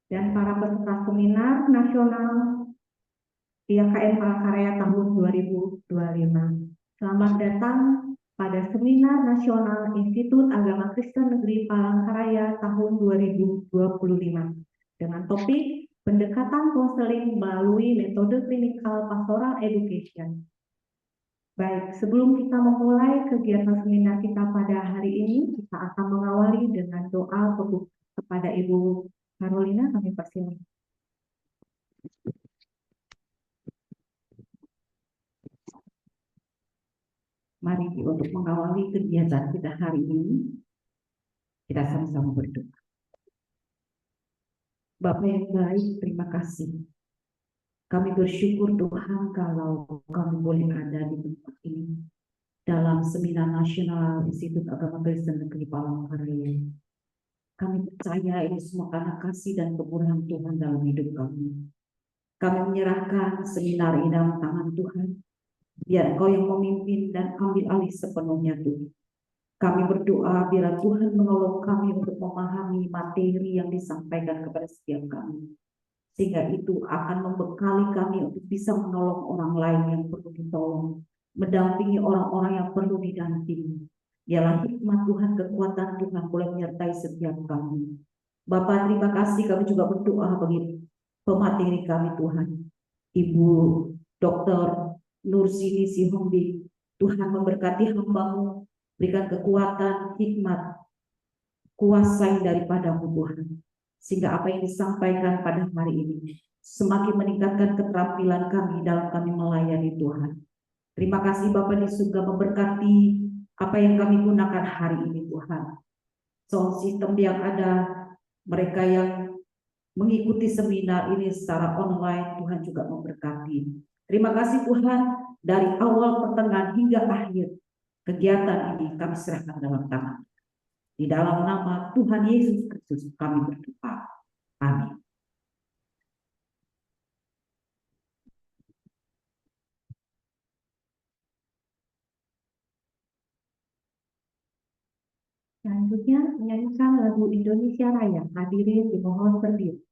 dan para peserta seminar nasional IAKN Palangkaraya tahun 2025. Selamat datang pada Seminar Nasional Institut Agama Kristen Negeri Palangkaraya tahun 2025 dengan topik pendekatan konseling melalui metode klinikal pastoral education. Baik, sebelum kita memulai kegiatan seminar kita pada hari ini, kita akan mengawali dengan doa kepada Ibu Carolina. Kami persilakan. Mari untuk mengawali kegiatan kita hari ini, kita sama-sama berdoa. Bapa yang baik, terima kasih. Kami bersyukur Tuhan kalau kami boleh ada di tempat ini dalam Seminar Nasional Institut Agama Kristen Negeri Palangkaraya. Kami percaya ini semua karena kasih dan kemurahan Tuhan dalam hidup kami. Kami menyerahkan seminar ini dalam tangan Tuhan. Biar Engkau yang memimpin dan ambil alih sepenuhnya Tuhan. Kami berdoa biar Tuhan menolong kami untuk memahami materi yang disampaikan kepada setiap kami. Sehingga itu akan membekali kami untuk bisa menolong orang lain yang perlu ditolong, mendampingi orang-orang yang perlu didampingi. Biarlah hikmat Tuhan, kekuatan Tuhan boleh menyertai setiap kami. Bapa, terima kasih, kami juga berdoa bagi pemateri kami Tuhan. Ibu Dr. Nursini Sihombi, Tuhan memberkati hamba-Mu, berikan kekuatan, hikmat, kuasa daripada-Mu Tuhan. Sehingga apa yang disampaikan pada hari ini semakin meningkatkan keterampilan kami dalam kami melayani Tuhan. Terima kasih Bapak di surga memberkati apa yang kami gunakan hari ini Tuhan. Sound system yang ada, mereka yang mengikuti seminar ini secara online, Tuhan juga memberkati. Terima kasih Tuhan, dari awal, pertengahan hingga akhir kegiatan ini kami serahkan dalam tangan. Di dalam nama Tuhan Yesus Kristus kami berdoa. Amin. Selanjutnya menyanyikan lagu Indonesia Raya. Hadirin dimohon berdiri.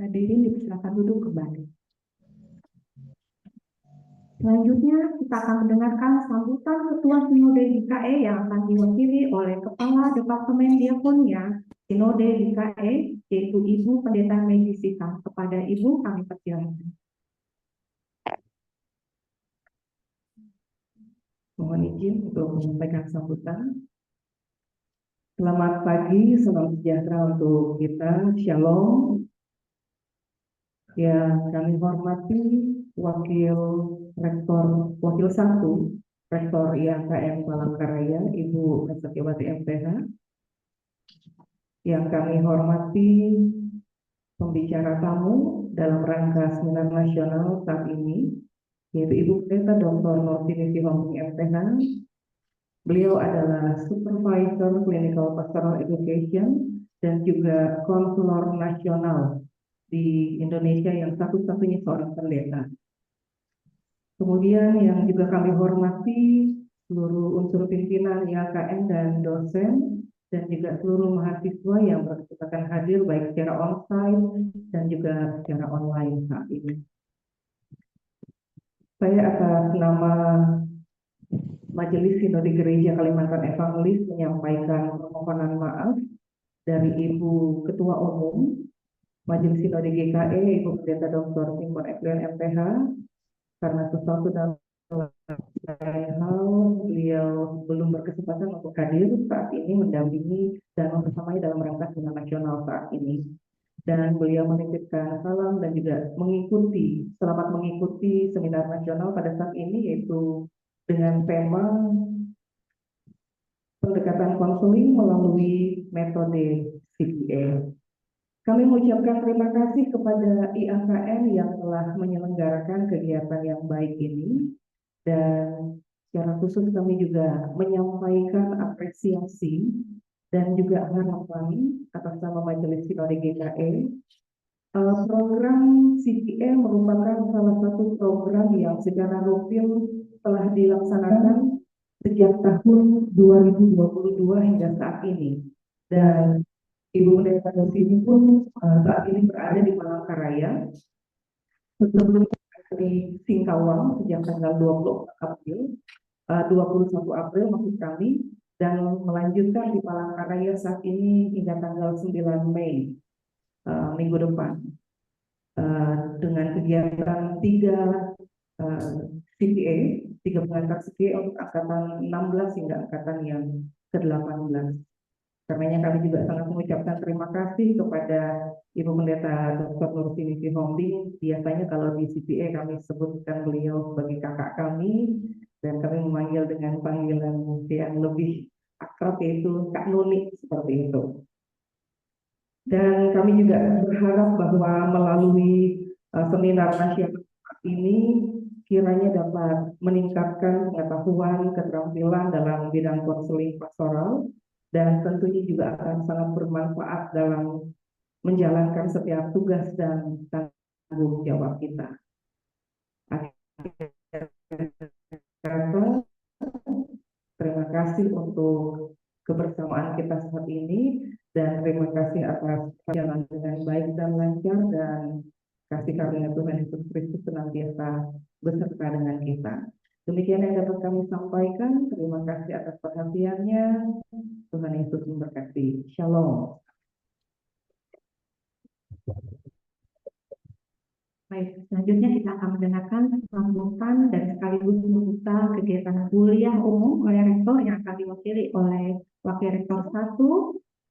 Hadirin dipersilakan duduk kembali. Selanjutnya kita akan mendengarkan sambutan Ketua Sinode GKE yang akan diwakili oleh Kepala Departemen Diakonia Sinode GKE, yaitu Ibu Pendeta Medisita. Kepada Ibu kami persilakan. Mohon izin untuk menyampaikan sambutan. Selamat pagi, salam sejahtera untuk kita. Shalom. Yang kami hormati Wakil 1, Rektor IAKM Palangkaraya, Ibu Setiawati MPH. Yang kami hormati pembicara tamu dalam rangka seminar nasional saat ini, yaitu Ibu Pendeta Dr. Norsini Sihombing MPH. Beliau adalah Supervisor Clinical Pastoral Education dan juga konselor nasional di Indonesia yang satu-satunya seorang pendeta. Kemudian yang juga kami hormati seluruh unsur pimpinan IAKM dan dosen dan juga seluruh mahasiswa yang berkesempatan hadir baik secara onsite dan juga secara online saat ini. Saya atas nama Majelis Sinode Gereja Kalimantan Evangelis menyampaikan permohonan maaf dari Ibu Ketua Umum Majelis Sinode GKE, Ibu Pendeta Dr. Simon Eplian MPH, karena sesuatu dalam hal beliau belum berkesempatan untuk hadir saat ini mendampingi dan membersamai dalam rangka seminar nasional saat ini. Dan beliau menitipkan salam dan juga selamat mengikuti seminar nasional pada saat ini, yaitu dengan tema pendekatan konseling melalui metode CPA. Kami mengucapkan terima kasih kepada IAKM yang telah menyelenggarakan kegiatan yang baik ini, dan secara khusus kami juga menyampaikan apresiasi dan juga harapan atas nama Majelis Sinode GKE. Program CPA merupakan salah satu program yang secara rutin telah dilaksanakan sejak tahun 2022 hingga saat ini. Dan Ibu Pendeta Norsini pun saat ini berada di Palangkaraya. Sebelumnya di Singkawang sejak tanggal 21 April maksud kami, dan melanjutkan di Palangkaraya saat ini hingga tanggal 9 Mei minggu depan dengan kegiatan 3 CPA, 3 pengantar CPA untuk angkatan 16 hingga angkatan yang ke-18. Karenanya kami juga sangat mengucapkan terima kasih kepada Ibu Pendeta Dr. Norsini Sihombing. Biasanya kalau di CPA kami sebutkan beliau sebagai kakak kami, dan kami memanggil dengan panggilan yang lebih akrab, yaitu Kak Nuni, seperti itu. Dan kami juga berharap bahwa melalui seminar nasional ini kiranya dapat meningkatkan pengetahuan, keterampilan dalam bidang konseling pastoral, dan tentunya juga akan sangat bermanfaat dalam menjalankan setiap tugas dan tanggung jawab kita. Terima kasih untuk kebersamaan kita saat ini, dan terima kasih atas perjalanan dengan baik dan lancar, dan kasih karunia Tuhan Yesus Kristus senantiasa beserta dengan kita. Demikian yang dapat kami sampaikan. Terima kasih atas perhatiannya. Tuhan Yesus memberkati. Shalom. Baik, selanjutnya kita akan mendengarkan sambutan dan sekaligus membuka kegiatan kuliah umum oleh rektor yang akan diwakili oleh Wakil Rektor 1,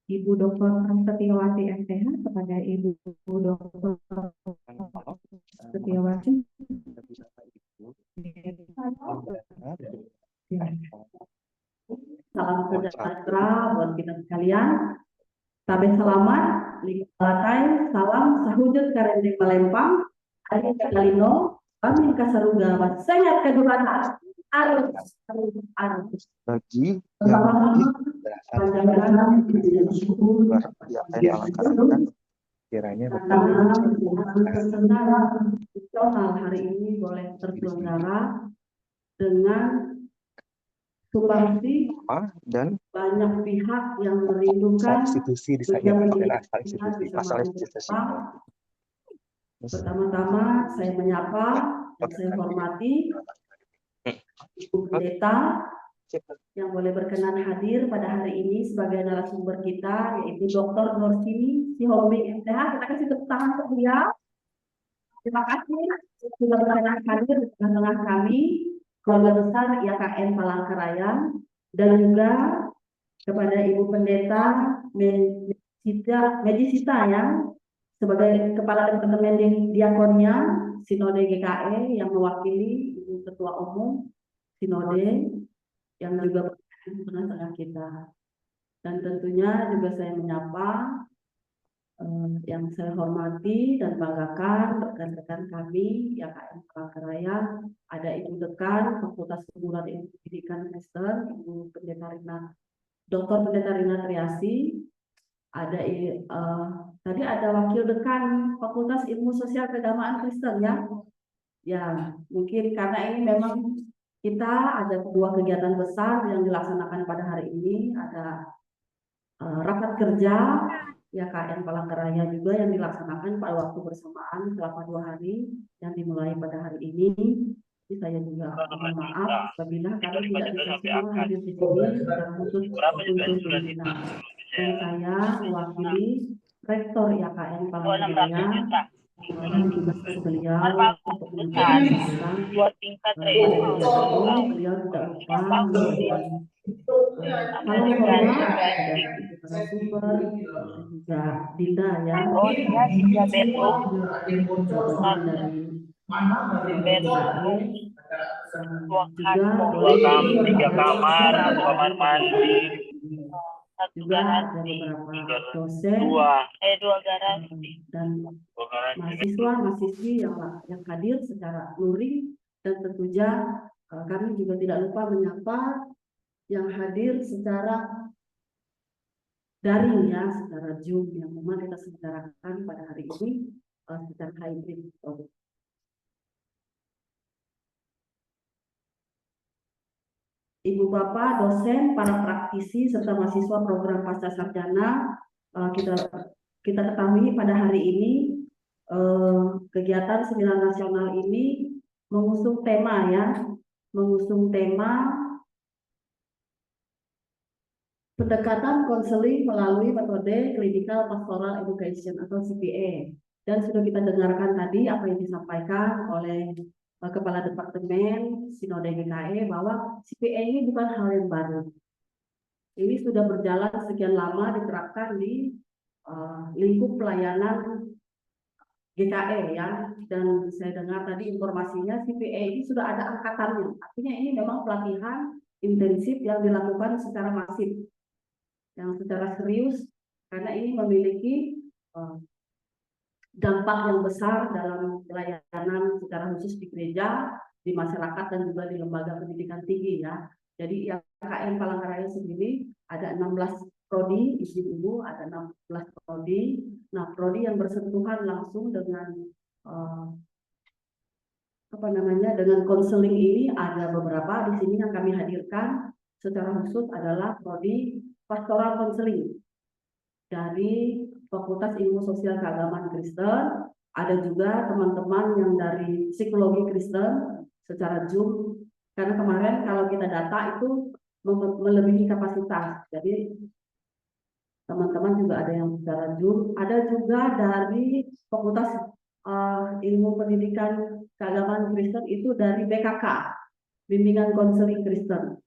Ibu Dr. Setiawati MPH, kepada Ibu Dr. Setiawati. Salam sejahtera buat kita sekalian. Sabe selamat, lingkungan latai, salam sahujud karende Palembang, hari Kalino, kami kasaruga, sehat keduratan, arus. Bagi yang dilaksanakan, kiranya nasional hari ini boleh terselenggara dengan sumbangsi dan banyak pihak yang merindukan institusi di saya adalah institusi pasal institusi. Pertama-tama saya menyapa dan saya hormati Ibu Pendeta yang boleh berkenan hadir pada hari ini sebagai narasumber kita, yaitu Dr. Norsini Sihombing MPH. Kita kasih tepuk tangan untuk beliau. Terima kasih sudah berkenan hadir di tengah-tengah kami, keluarga besar IAKM Palangkaraya, dan juga kepada Ibu Pendeta Medisita ya, sebagai Kepala Departemen Diakonia Sinode GKE yang mewakili Ibu Ketua Umum Sinode yang juga tengah-tengah kita. Dan tentunya juga saya menyapa yang saya hormati dan banggakan rekan-rekan kami YKM Palangkaraya, ada Ibu Dekan Fakultas Keguruan Ilmu Pendidikan Kristen, Ibu Pendeta Rina, Dr. Pendeta Rina Triasi, ada tadi ada Wakil Dekan Fakultas Ilmu Sosial Keagamaan Kristen ya. Ya, mungkin karena ini memang kita ada dua kegiatan besar yang dilaksanakan pada hari ini, ada rapat kerja YKM Palangkaraya juga yang dilaksanakan pada waktu bersamaan selama 2 hari yang dimulai pada hari ini. Jadi saya juga mohon maaf apabila kami tidak bisa semua hadir di sini secara khusus untuk pimpinan. Dan saya mewakili Rektor YKM Palangkaraya dan tugaskan beliau untuk menyampaikan pada itu beliau tidak lupa memberikan salam hormat kepada Ibu narasumber dan juga Dinda ya, jajaran dari DKE juga boleh 3 kamar, 2 kamar mandi, juga ada beberapa dosen 2 garasi dan mahasiswa-mahasiswi yang hadir secara luring, dan tentunya kami juga tidak lupa menyapa yang hadir secara daring ya, secara Zoom yang memang kita selenggarakan pada hari ini secara hybrid. Ibu Bapak, dosen, para praktisi serta mahasiswa program pasca sarjana, kita ketahui pada hari ini kegiatan seminar nasional ini mengusung tema ya, mengusung tema pendekatan konseling melalui metode clinical pastoral education atau CPE. Dan sudah kita dengarkan tadi apa yang disampaikan oleh Kepala Departemen Sinode GKE bahwa CPE ini bukan hal yang baru. Ini sudah berjalan sekian lama diterapkan di lingkup pelayanan GKE ya. Dan saya dengar tadi informasinya CPE ini sudah ada angkatannya. Artinya ini memang pelatihan intensif yang dilakukan secara masif, yang secara serius, karena ini memiliki dampak yang besar dalam pelayanan secara khusus di gereja, di masyarakat, dan juga di lembaga pendidikan tinggi ya. Jadi YKM Palangkaraya sendiri ada 16 prodi, izin Ibu, ada 16 prodi. Nah, prodi yang bersentuhan langsung dengan dengan konseling ini ada beberapa di sini yang kami hadirkan secara khusus adalah prodi pastoral konseling dari Fakultas Ilmu Sosial Keagamaan Kristen, ada juga teman-teman yang dari Psikologi Kristen secara Zoom, karena kemarin kalau kita data itu melebihi kapasitas, jadi teman-teman juga ada yang secara Zoom, ada juga dari Fakultas Ilmu Pendidikan Keagamaan Kristen itu dari BKK, Bimbingan Konseling Kristen.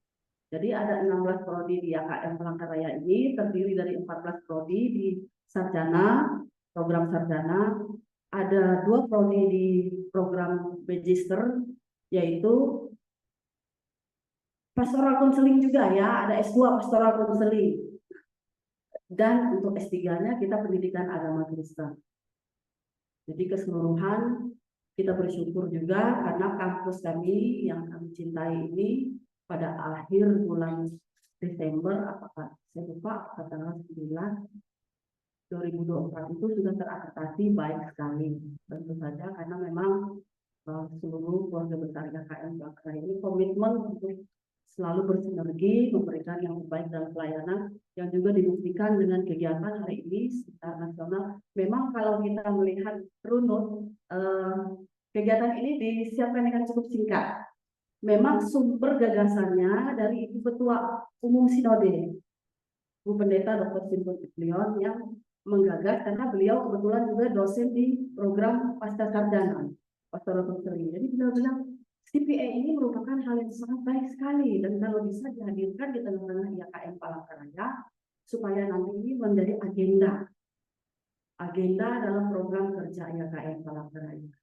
Jadi ada 16 prodi di YKM Palangkaraya ini, terdiri dari 14 prodi di sarjana, program sarjana, ada 2 prodi di program magister, yaitu pastoral konseling juga ya, ada S2 pastoral konseling. Dan untuk S3-nya kita pendidikan agama Kristen. Jadi keseluruhan kita bersyukur juga karena kampus kami yang kami cintai ini pada akhir bulan Desember, apakah saya lupa tanggal 9 2024 itu sudah terakreditasi baik sekali. Tentu saja karena memang seluruh keluarga besar YKM Palangkaraya ini komitmen untuk selalu bersinergi memberikan yang terbaik dalam pelayanan, yang juga dibuktikan dengan kegiatan hari ini secara nasional. Memang kalau kita melihat runut kegiatan ini disiapkan dengan cukup singkat. Memang sumber gagasannya dari Ibu Ketua Umum Sinode, Bu Pendeta Dr. Simpon Leon yang menggagas, karena beliau kebetulan juga dosen di program pasca sarjana pastoral konseling. Jadi beliau bilang CPA ini merupakan hal yang sangat baik sekali dan kalau bisa dihadirkan di tengah-tengah IAKM Palangkaraya supaya nanti ini menjadi agenda dalam program kerja IAKM Palangkaraya.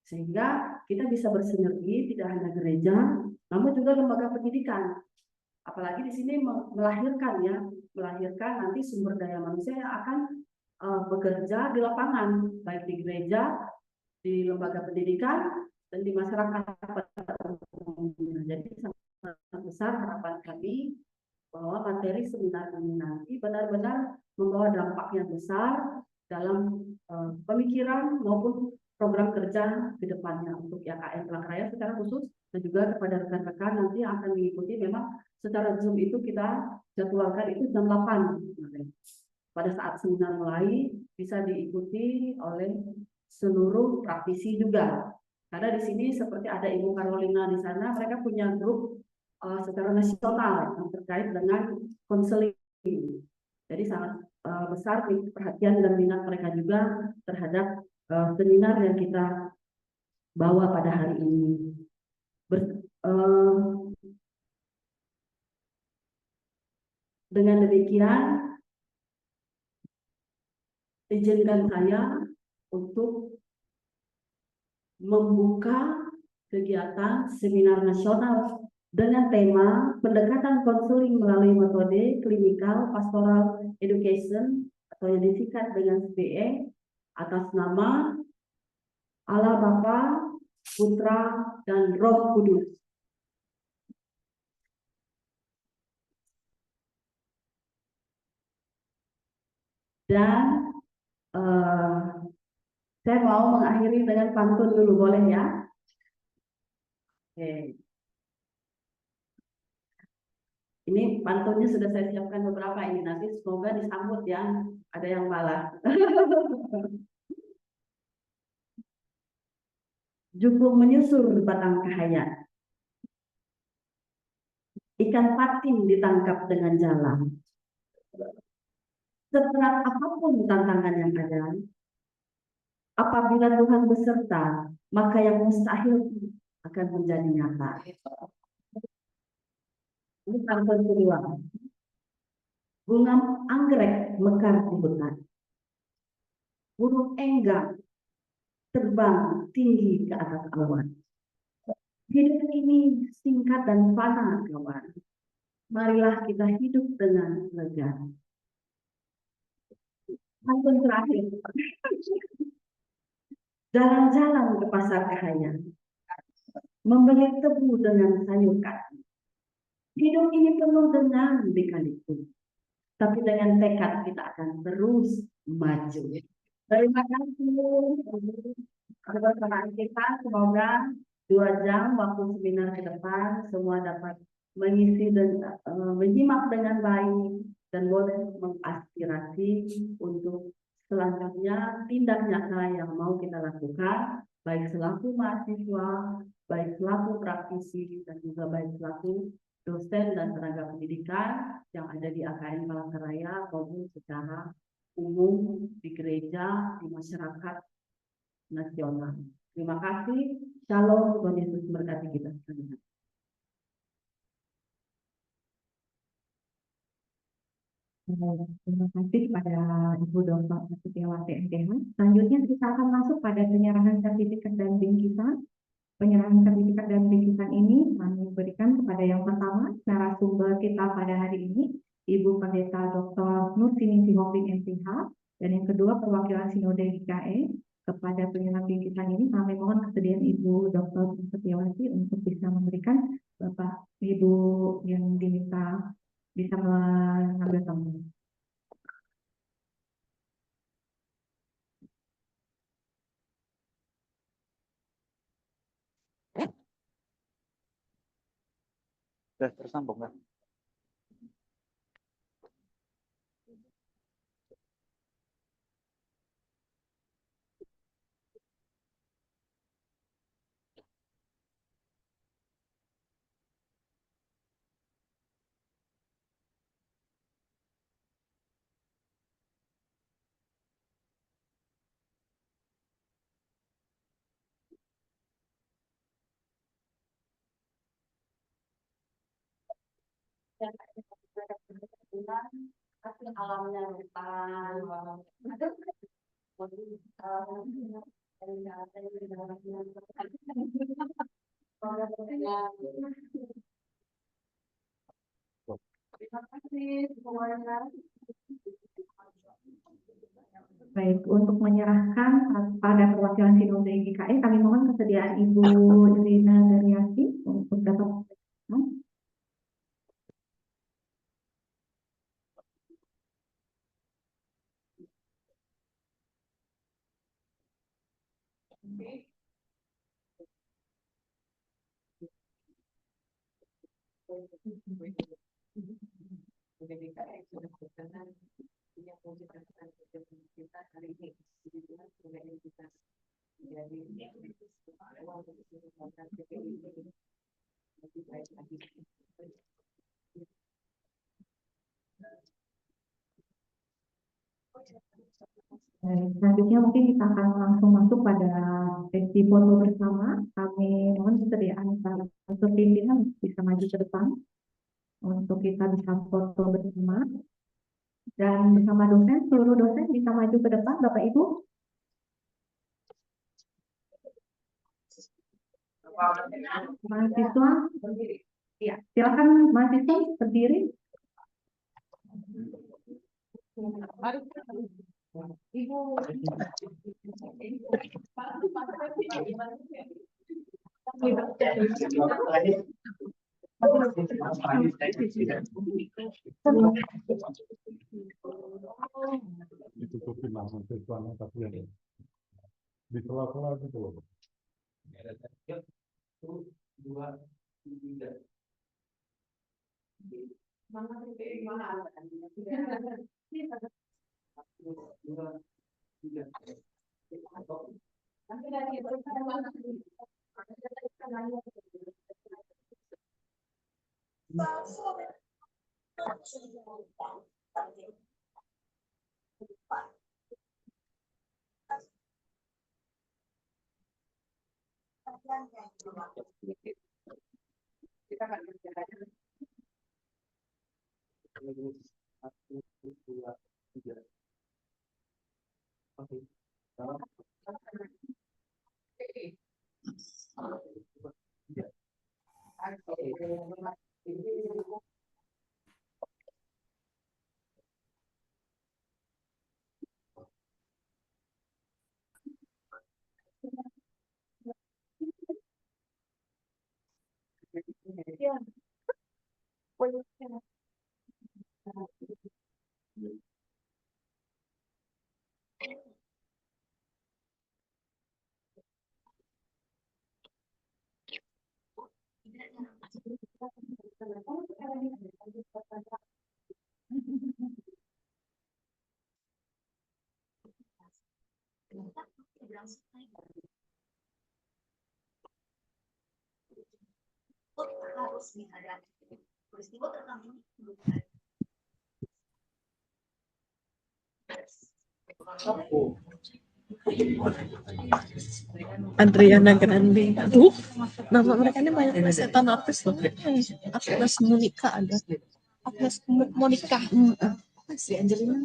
Sehingga kita bisa bersinergi tidak hanya gereja, namun juga lembaga pendidikan. Apalagi di sini melahirkan nanti sumber daya manusia yang akan bekerja di lapangan, baik di gereja, di lembaga pendidikan, dan di masyarakat pada umumnya. Jadi sangat besar harapan kami bahwa materi seminar ini nanti benar-benar membawa dampak yang besar dalam pemikiran maupun program kerja ke depannya untuk IAKM Palangkaraya secara khusus dan juga kepada rekan-rekan nanti yang akan mengikuti. Memang secara Zoom itu kita jadwalkan itu jam 8. Pada saat seminar mulai bisa diikuti oleh seluruh praktisi juga. Karena di sini seperti ada Ibu Carolina di sana, mereka punya grup secara nasional yang terkait dengan konseling. Jadi sangat besar perhatian dan minat mereka juga terhadap seminar yang kita bawa pada hari ini. Dengan demikian, izinkan saya untuk membuka kegiatan seminar nasional dengan tema pendekatan konseling melalui metode klinikal pastoral education atau yang disingkat dengan SPE atas nama Allah Bapa, Putra, dan Roh Kudus. Dan saya mau mengakhiri dengan pantun dulu, boleh ya? Oke. Ini pantunnya sudah saya siapkan beberapa ini, nanti semoga disambut ya, ada yang malah. Jukung menyusur batang kahaya, ikan patin ditangkap dengan jalan. Seberat apapun tantangan yang ada, apabila Tuhan beserta, maka yang mustahil akan menjadi nyata. Ini pantun kedua. Bunga anggrek mekar di hutan. Burung enggang terbang tinggi ke atas awan. Hidup ini singkat dan fana, kawan. Marilah kita hidup dengan lega. Pantun terakhir. Jalan-jalan ke pasar Kahaya, membeli tebu dengan sayur kaki. Hidup ini penuh dengan lika-liku, tapi dengan tekad kita akan terus maju. Terima kasih kebersamaan kita. Semoga 2 jam waktu seminar ke depan semua dapat mengisi dan menyimak dengan baik dan boleh mengaspirasi untuk selanjutnya tindak nyata yang mau kita lakukan, baik selaku mahasiswa, baik selaku praktisi, dan juga baik selaku dosen dan tenaga pendidikan yang ada di AKM Palangkaraya maupun secara umum di gereja, di masyarakat nasional. Terima kasih. Shalom, Tuhan Yesus memberkati kita sekalian. Terima kasih kepada Ibu Dr. Setiawati MTH. Selanjutnya kita akan masuk pada penyerahan sertifikat dan bingkisan. Penyerahan sertifikat dan bingkisan ini kami berikan kepada yang pertama narasumber kita pada hari ini, Ibu Pendeta Dr. Nursini Sihoping MTH, dan yang kedua perwakilan Sinode GKE. Kepada penyerahan bingkisan ini kami mohon kesediaan Ibu Dr. Setiawati untuk bisa memberikan Bapak Ibu yang diminta bisa mengambil tamu. Sudah tersambung kan? hasil alamnya hutan, terima kasih semuanya. Baik, untuk menyerahkan pada perwakilan Sinode GKE, kami mohon kesediaan Ibu Irina Daryati untuk dapat. Baik, selanjutnya mungkin kita akan langsung masuk pada sesi foto bersama. Kami mohon kesediaan para unsur pimpinan bisa maju ke depan untuk kita bisa foto bersama. Dan bersama dosen, seluruh dosen bisa maju ke depan, Bapak Ibu. Mahasiswa, ya, silakan mahasiswa berdiri. Ibu. Ditutupin langsung siswanya tapi ya di sela-sela gitu loh. Harus menghadapi peristiwa terkini. Adriana Grande. Aduh, nama mereka ini banyak setan artis loh. Agnes Monica ada. Agnes Monica. Si Angelina.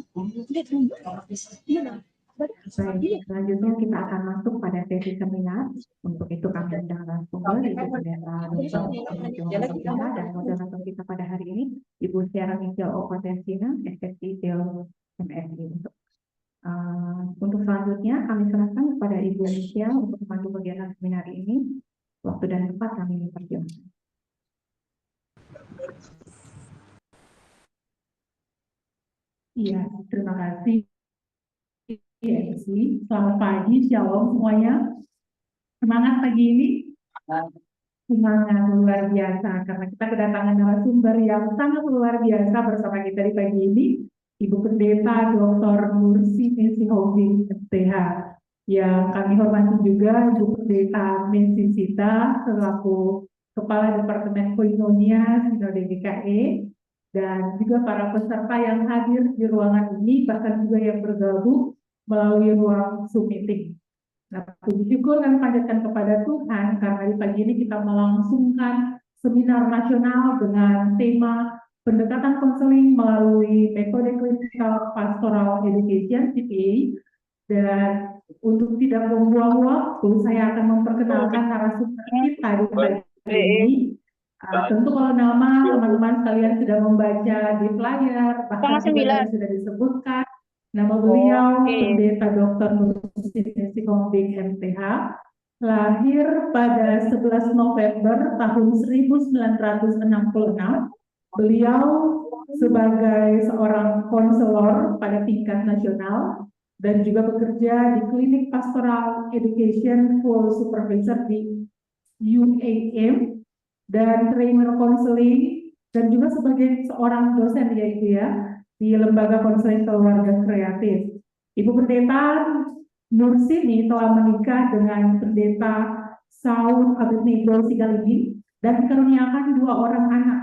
Baik, selanjutnya kita akan masuk pada sesi seminar. Untuk itu kami undang langsung Ibu Pendeta Dr. dan moderator kita pada hari ini, Ibu Syara Michel Okotesina, SSI Teologi MSI. Untuk selanjutnya kami serahkan kepada Ibu Michel untuk memandu kegiatan seminar ini. Waktu dan tempat kami persilakan. Iya, terima kasih. Selamat pagi, shalom semuanya. Semangat pagi ini. Semangat luar biasa karena kita kedatangan narasumber yang sangat luar biasa bersama kita di pagi ini, Ibu Pendeta Dr. Nursini Sihombing SPH, yang kami hormati juga Ibu Pendeta Mensi Sita selaku Kepala Departemen Koinonia Sinode GKE, dan juga para peserta yang hadir di ruangan ini, bahkan juga yang bergabung melalui ruang Zoom meeting. Nah, puji syukur kami panjatkan kepada Tuhan karena di pagi ini kita melangsungkan seminar nasional dengan tema pendekatan konseling melalui metode clinical pastoral education (CPA). Dan untuk tidak membuang waktu, saya akan memperkenalkan narasumber kita di pagi ini. Tentu kalau nama teman-teman sekalian sudah membaca di flyer, bahkan juga sudah disebutkan nama beliau, Pendeta Dr. Nursin Sikombing MTH, lahir pada 11 November tahun 1966. Beliau sebagai seorang konselor pada tingkat nasional dan juga bekerja di klinik pastoral education full supervisor di UAM dan trainer konseling dan juga sebagai seorang dosen di lembaga konseling keluarga kreatif. Ibu Pendeta Nursini telah menikah dengan Pendeta Saul Abednego Sigalingin dan dikaruniakan 2 orang anak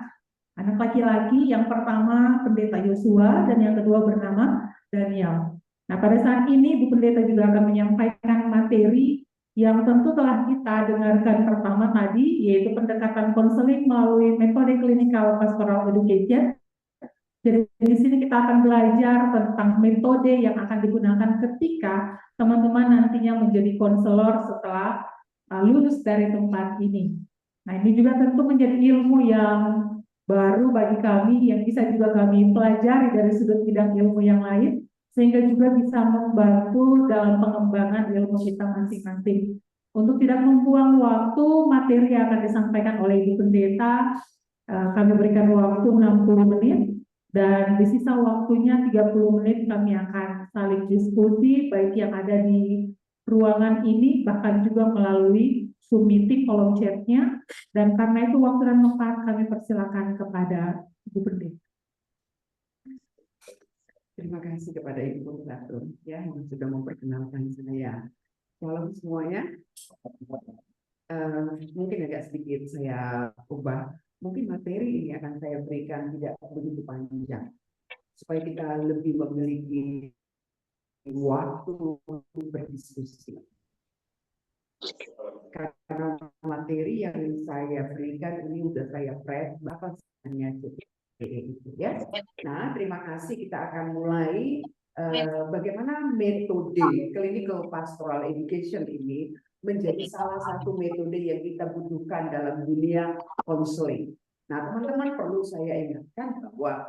laki-laki, yang pertama Pendeta Yosua dan yang kedua bernama Daniel. Nah, pada saat ini Bu Pendeta juga akan menyampaikan materi yang tentu telah kita dengarkan pertama tadi, yaitu pendekatan konseling melalui metode clinical pastoral education. Jadi di sini kita akan belajar tentang metode yang akan digunakan ketika teman-teman nantinya menjadi konselor setelah lulus dari tempat ini. Nah, ini juga tentu menjadi ilmu yang baru bagi kami, yang bisa juga kami pelajari dari sudut bidang ilmu yang lain, sehingga juga bisa membantu dalam pengembangan ilmu kita masing-masing. Untuk tidak membuang waktu, materi yang akan disampaikan oleh Ibu Pendeta, kami berikan waktu 60 menit, dan di sisa waktunya 30 menit kami akan saling diskusi, baik yang ada di ruangan ini, bahkan juga melalui Zoom meeting, kolom chatnya, dan karena itu waktu dan tempat kami persilakan kepada Ibu Pendeta. Terima kasih kepada Ibu Ratu ya yang sudah memperkenalkan saya. Shalom semuanya. Mungkin agak sedikit saya ubah. Mungkin materi ini akan saya berikan tidak begitu panjang supaya kita lebih memiliki waktu untuk berdiskusi. Karena materi yang saya berikan ini sudah saya prep bahkan hanya itu ya. Nah, terima kasih. Kita akan mulai bagaimana metode clinical pastoral education ini menjadi salah satu metode yang kita butuhkan dalam dunia konseling. Nah, teman-teman, perlu saya ingatkan bahwa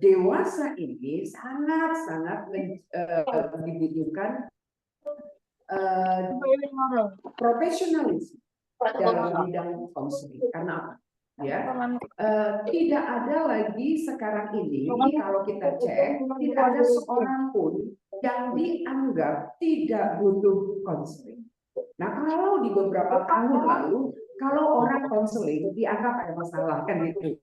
dewasa ini sangat-sangat dibutuhkan profesionalisme dalam bidang konseling. Karena apa? Ya, tidak ada lagi sekarang ini kalau kita cek tidak ada seorang pun yang dianggap tidak butuh konseling. Nah, kalau di beberapa tahun lalu kalau orang konseling dianggap ada masalah kan gitu.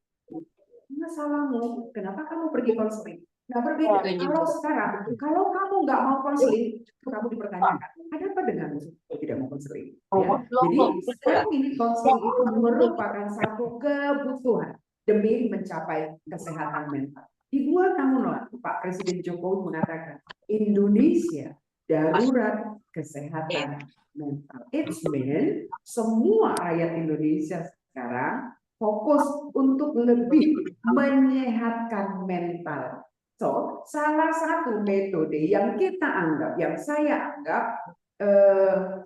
Masalahmu, kenapa kamu pergi konseling? Nah, berbeda. Kalau sekarang, kalau kamu nggak mau konseling, kamu dipertanyakan, ada apa denganmu tidak mau konseling? Ya. Jadi sekarang ini konseling itu merupakan satu kebutuhan demi mencapai kesehatan mental. Di 2 tahun lalu, Pak Presiden Jokowi mengatakan Indonesia darurat kesehatan mental. It means semua rakyat Indonesia sekarang fokus untuk lebih menyehatkan mental. So, salah satu metode yang kita anggap, yang saya anggap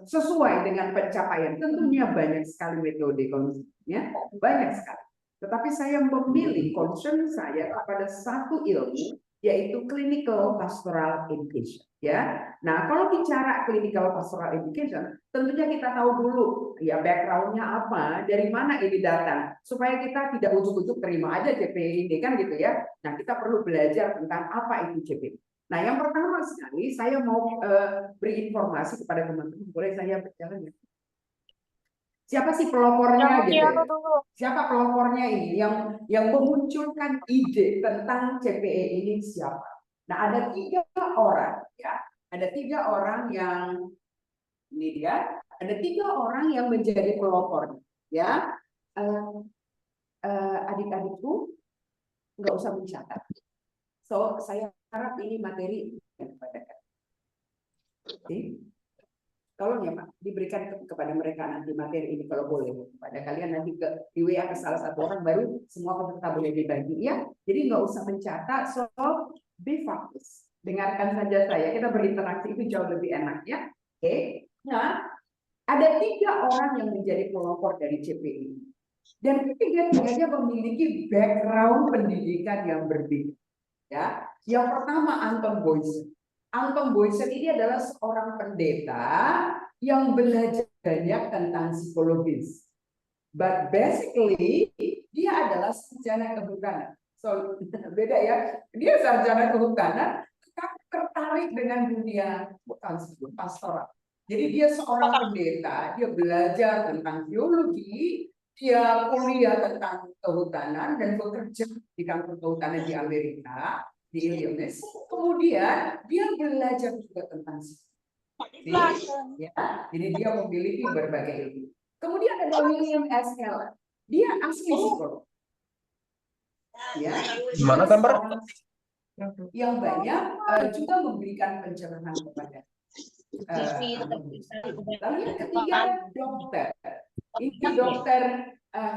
sesuai dengan pencapaian, tentunya banyak sekali metode konselingnya, banyak sekali. Tetapi saya memilih concern saya kepada satu ilmu, yaitu clinical pastoral education. Ya, nah kalau bicara clinical pastoral education, tentunya kita tahu dulu ya backgroundnya apa, dari mana ini datang, supaya kita tidak ujuk-ujuk terima aja CPI ini kan gitu ya. Nah kita perlu belajar tentang apa itu CPI. Nah yang pertama sekali saya mau beri informasi kepada teman-teman, boleh saya berjalan ya? Siapa sih pelopornya gitu? Siapa pelopornya ini yang memunculkan ide tentang CPE ini siapa? Nah, ada 3 orang ya. Ada 3 orang yang ini dia. Ada 3 orang yang menjadi pelopor ya. Adik-adikku nggak usah mencatat. So, saya harap ini materi yang kepada kalian. Tolong ya Pak, diberikan kepada mereka nanti materi ini kalau boleh. Pada kalian nanti di WA ke salah satu orang baru semua peserta boleh dibagi ya. Jadi nggak usah mencatat, so be focus. Dengarkan saja saya, kita berinteraksi itu jauh lebih enak ya. Oke. Nah, ada 3 orang yang menjadi pelopor dari CPI. Dan ketiga-tiganya memiliki background pendidikan yang berbeda. Ya, yang pertama Anton Boysen. Anton Boysen ini adalah seorang pendeta yang belajar banyak tentang psikologis. But basically dia adalah sarjana kehutanan. So beda ya. Dia sarjana kehutanan, tetapi tertarik dengan dunia pastoral. Jadi dia seorang pendeta, dia belajar tentang teologi, dia kuliah tentang kehutanan dan bekerja di kantor kehutanan di Amerika, di Illinois. Kemudian dia belajar juga tentang psikologi. Ya, jadi dia memiliki berbagai ilmu. Kemudian ada William S. Keller. Dia asli psikolog. Ya, Gimana gambar? Yang banyak juga memberikan pencerahan kepada. Lalu yang ketiga dokter. Ini dokter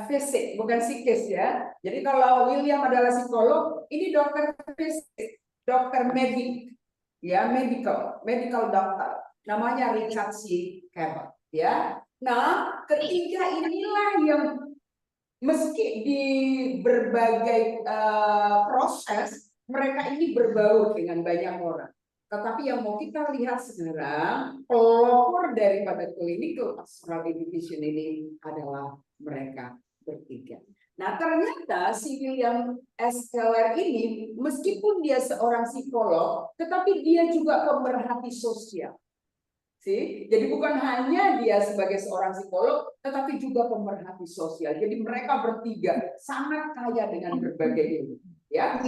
fisik, bukan psikis ya. Jadi kalau William adalah psikolog, ini dokter fisik, dokter medik, ya medical doctor. Namanya Richard C. Cabot, ya. Nah, ketiga inilah yang meski di berbagai proses mereka ini berbaur dengan banyak orang. Tetapi yang mau kita lihat sekarang, pelopor daripada clinical pastoral education ini adalah mereka bertiga. Nah, ternyata si William S. Keller ini, meskipun dia seorang psikolog, tetapi dia juga pemerhati sosial. Jadi bukan hanya dia sebagai seorang psikolog, tetapi juga pemerhati sosial. Jadi mereka bertiga sangat kaya dengan berbagai ilmu. Ya,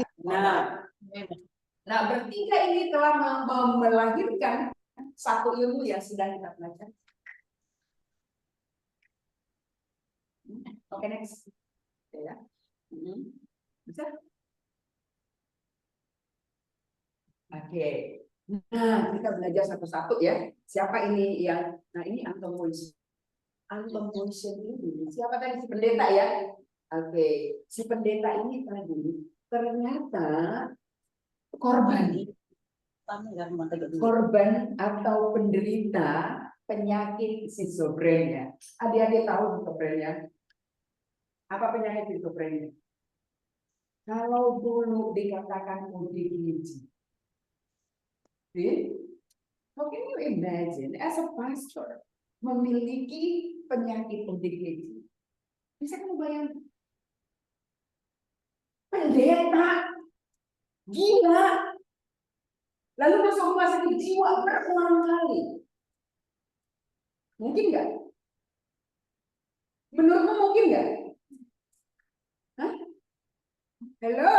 Nah, bertiga ini telah melahirkan satu ilmu yang sedang kita pelajari. Oke, next. Ya. Bisa? Oke. Nah, kita belajar satu-satu ya. Siapa ini yang? Nah, ini Anton Boysen. Anton Boysen ini siapa tadi si pendeta ya? Oke, si pendeta ini tadi ternyata korban atau penderita penyakit schizophrenia. Adik-adik tahu schizophrenia? Apa penyakit schizophrenia? Kalau dulu dikatakan ODGJ, how can you imagine as a pastor memiliki penyakit ODGJ? Bisa kamu bayangkan? Pendeta gila, lalu masuk rumah sakit jiwa berulang kali. Mungkin nggak? Menurutmu mungkin nggak? Halo,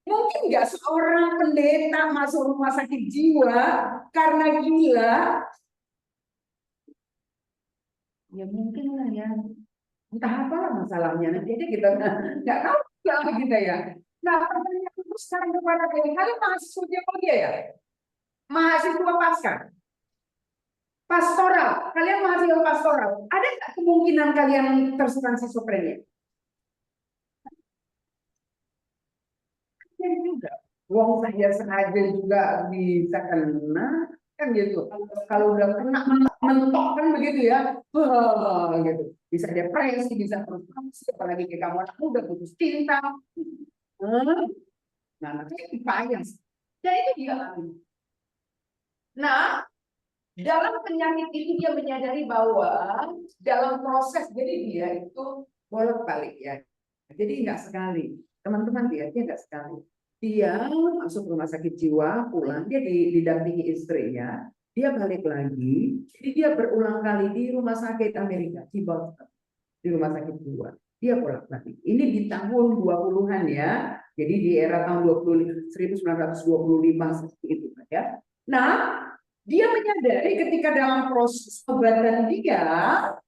mungkin nggak seorang pendeta masuk rumah sakit jiwa karena gila? Ya mungkin lah ya. Entah apa masalahnya, nanti aja kita nggak tahu apa kita ya. Nah, pertanyaan itu sekarang kepada kalian mahasiswa teologi ya? Mahasiswa pasca? Pastoral, kalian mahasiswa pastoral. Ada nggak kemungkinan kalian terserang schizophrenia? Ada juga. Wong saya sengaja juga bisa kena, kan gitu. Kalau udah kena mentok kan begitu ya, gitu. Bisa depresi, bisa frustrasi, apalagi kayak kamu anak muda putus cinta. Nah, nanti bias. Dan itu dia lagi. Nah, dalam penyakit itu dia menyadari bahwa dalam proses, jadi dia itu bolak-balik ya. Jadi enggak sekali. Teman-teman dia enggak sekali. Dia masuk rumah sakit jiwa, pulang, dia didampingi istrinya, dia balik lagi, jadi dia berulang kali di rumah sakit Amerika, di Boston, di rumah sakit jiwa. Dia bolak-balik. Ini di tahun 20-an ya. Jadi di era tahun 1925 seperti itu ya. Nah, dia menyadari ketika dalam proses pengobatan dia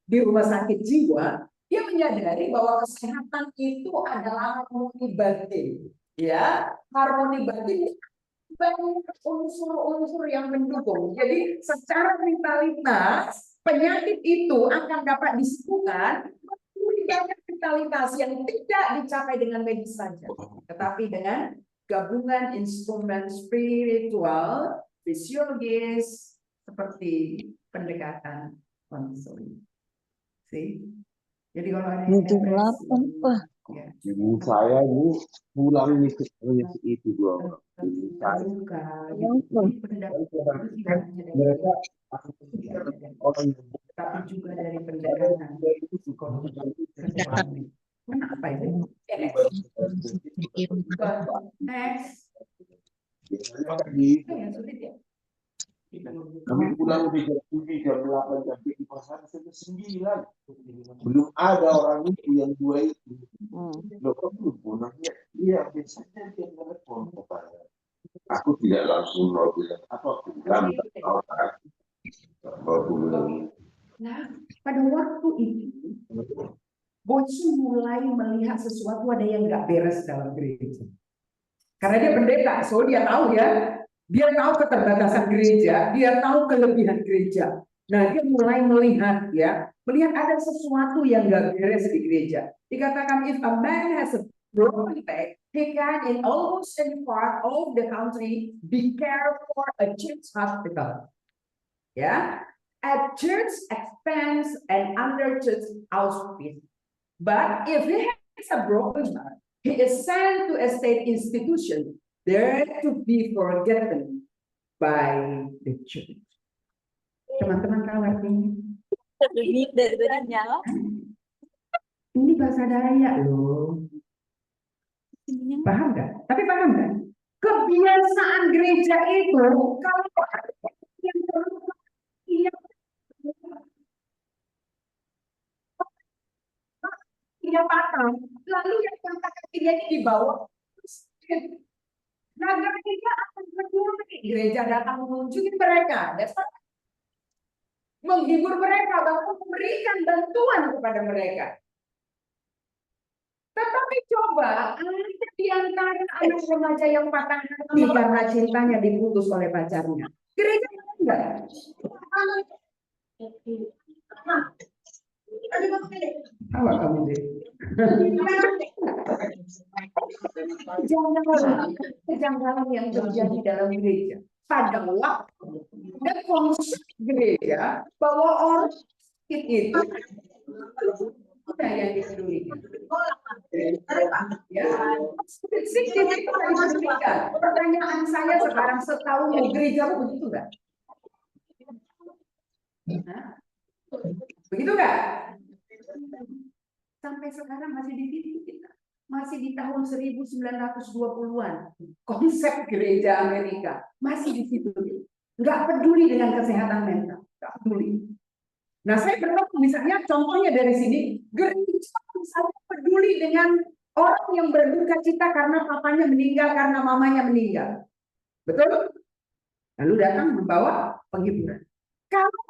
di rumah sakit jiwa, dia menyadari bahwa kesehatan itu adalah harmoni batin. Ya, harmoni batin banyak unsur-unsur yang mendukung. Jadi secara vitalitas penyakit itu akan dapat disembuhkan dengan vitalitas yang tidak dicapai dengan medis saja, tetapi dengan gabungan instrumen spiritual, fisiologis seperti pendekatan konseling. Jadi kalau ada yang depresi, ya. Ibu saya ini pulang ini itu dua orang. Ibu saya Terbuka, mereka orang tapi juga dari pendekatan. Kenapa itu? Next. biasanya Yang sulit ya. kami pulang lebih jam 7, jam 8, sampai di pasar sampai 9. Belum ada orang itu yang dua itu. Loh, kok belum punahnya? Iya, biasanya dia telepon katanya. Aku tidak langsung mau bilang apa, bilang Nah, pada waktu itu, Boci mulai melihat sesuatu ada yang nggak beres dalam gereja. Karena dia pendeta, so dia tahu ya. Dia tahu keterbatasan gereja, dia tahu kelebihan gereja. Nah, dia mulai melihat ada sesuatu yang nggak beres di gereja. Dikatakan if a man has a broken leg, he can in almost any part of the country be cared for a church hospital. Ya, at church expense and under church auspice. But if he has a broken heart, he is sent to a state institution, there to be forgotten by the church. Teman-teman tahu artinya? Ini bahasa Dayak loh. Paham nggak? Tapi paham nggak? Kebiasaan gereja itu kalau yang dia patah, lalu yang patah kakinya ini dibawa. Nah, gereja akan berdiri. Gereja datang mengunjungi mereka, menghibur mereka, bahkan memberikan bantuan kepada mereka. Tetapi coba, ada di antara anak remaja yang patah hati karena cintanya diputus oleh pacarnya. Gereja enggak? Awak kamu deh. Kejanggalan yang terjadi dalam gereja pada waktu dan konsep gereja bahwa orang itu ada yang dipedulikan. Ya, pertanyaan saya sekarang setahun gereja begitu enggak? Begitu enggak? Sampai sekarang masih di situ kita. Masih di tahun 1920-an. Konsep gereja Amerika masih di situ. Enggak peduli dengan kesehatan mental, enggak peduli. Nah, saya bertemu misalnya contohnya dari sini, gereja misalnya peduli dengan orang yang berduka cita karena papanya meninggal, karena mamanya meninggal. Betul? Lalu datang membawa penghiburan. Kalau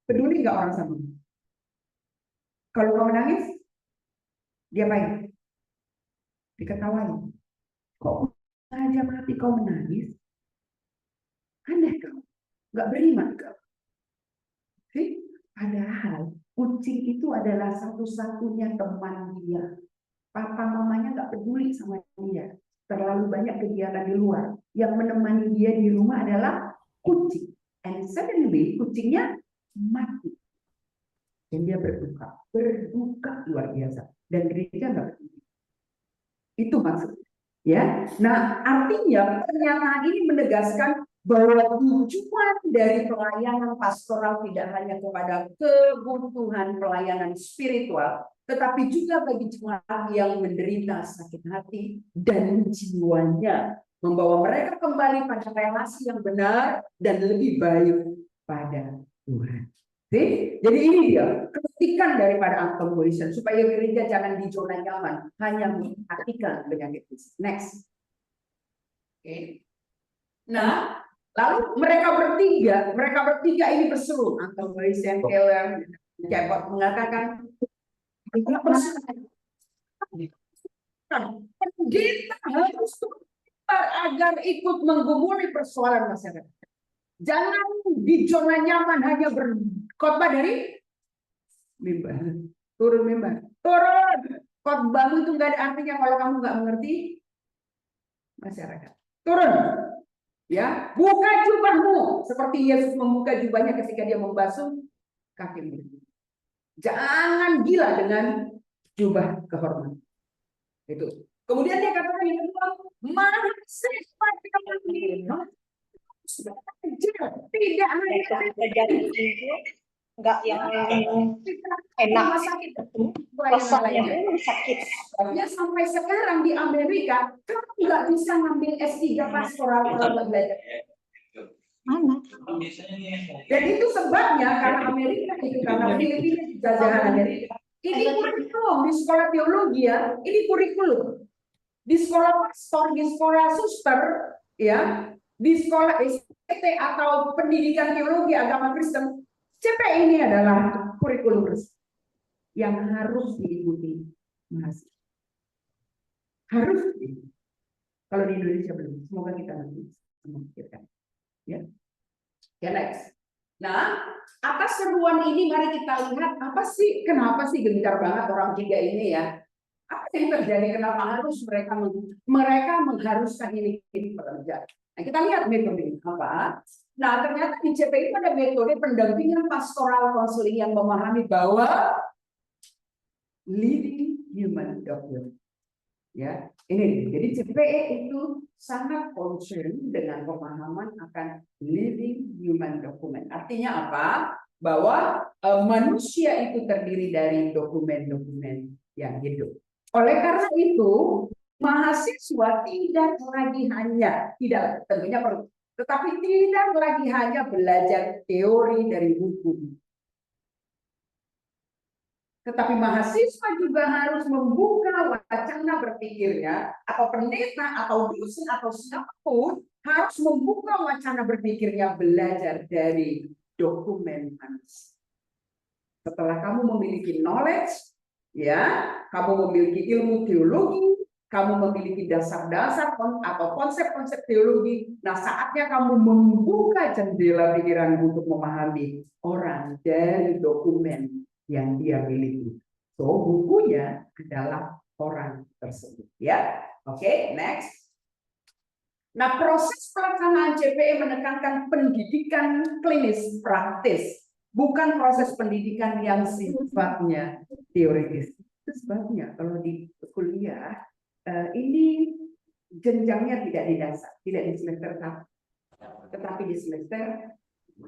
peduli nggak orang sama? Kalau kamu menangis, dia baik. Diketawain. Kok aja mati kau menangis? Aneh kau. Nggak beriman kau. Padahal kucing itu adalah satu-satunya teman dia. Papa mamanya nggak peduli sama dia. Terlalu banyak kegiatan di luar. Yang menemani dia di rumah adalah kucing. And suddenly kucingnya mati. Dan dia berduka luar biasa. Dan gereja nggak peduli. Itu maksudnya. Ya, nah artinya pernyataan ini menegaskan bahwa tujuan dari pelayanan pastoral tidak hanya kepada kebutuhan pelayanan spiritual, tetapi juga bagi jemaat yang menderita sakit hati dan jiwanya, membawa mereka kembali pada relasi yang benar dan lebih baik pada Tuhan. Jadi ini dia kritikan daripada alkoholisme supaya gereja jangan di zona nyaman, hanya memperhatikan penyakit fisik. Next. Oke. Nah, lalu mereka bertiga ini berseru. Alkoholisme Keller, Cabot mengatakan kita harus agar ikut menggumuli persoalan masyarakat. Jangan di zona nyaman hanya berkhotbah dari mimbar. Turun mimbar. Turun. Khotbahmu itu nggak ada artinya kalau kamu nggak mengerti masyarakat. Turun. Ya, buka jubahmu seperti Yesus membuka jubahnya ketika dia membasuh kaki murid. Jangan gila dengan jubah kehormatan. Itu. Kemudian dia katakan yang kedua, mahasiswa sudah kerja, tidak hanya Enggak yang enak sakit itu rasanya sakit. Ya, sampai sekarang di Amerika kamu nggak bisa ngambil S3 pastoral kalau belajar. Mana? Dan itu sebabnya karena Amerika itu karena Filipina jajahan Amerika. Ini kurikulum di sekolah teologi ya, ini kurikulum di sekolah pastor, di sekolah suster, ya, di sekolah SPT atau pendidikan teologi agama Kristen. CPE ini adalah kurikulum yang harus diikuti mahasiswa. Harus diikuti. Kalau di Indonesia belum, semoga kita nanti memikirkan. Ya, next. Nah, atas seruan ini mari kita lihat apa sih, kenapa sih gencar banget orang tiga ini ya? Apa yang terjadi? Kenapa harus mereka mengharuskan ini bekerja? Nah, kita lihat metode apa? Nah, ternyata di CPI itu ada metode pendampingan pastoral konseling yang memahami bahwa living human document. Ya, ini jadi CPE itu sangat concern dengan pemahaman akan living human document. Artinya apa? Bahwa manusia itu terdiri dari dokumen-dokumen yang hidup. Oleh karena itu, mahasiswa tidak lagi hanya tentunya perlu, tetapi tidak lagi hanya belajar teori dari buku. Tetapi mahasiswa juga harus membuka wacana berpikirnya, atau pendeta, atau dosen, atau siapapun harus membuka wacana berpikirnya belajar dari dokumen manusia. Setelah kamu memiliki knowledge, ya, kamu memiliki ilmu teologi, kamu memiliki dasar-dasar atau konsep-konsep teologi. Nah, saatnya kamu membuka jendela pikiran untuk memahami orang dari dokumen yang dia miliki. So, bukunya adalah orang tersebut. Ya, oke, next. Nah, proses pelaksanaan CPE menekankan pendidikan klinis praktis, bukan proses pendidikan yang sifatnya teoritis. Itu sebabnya kalau di kuliah ini jenjangnya tidak di dasar, tidak di semester 1, tetapi di semester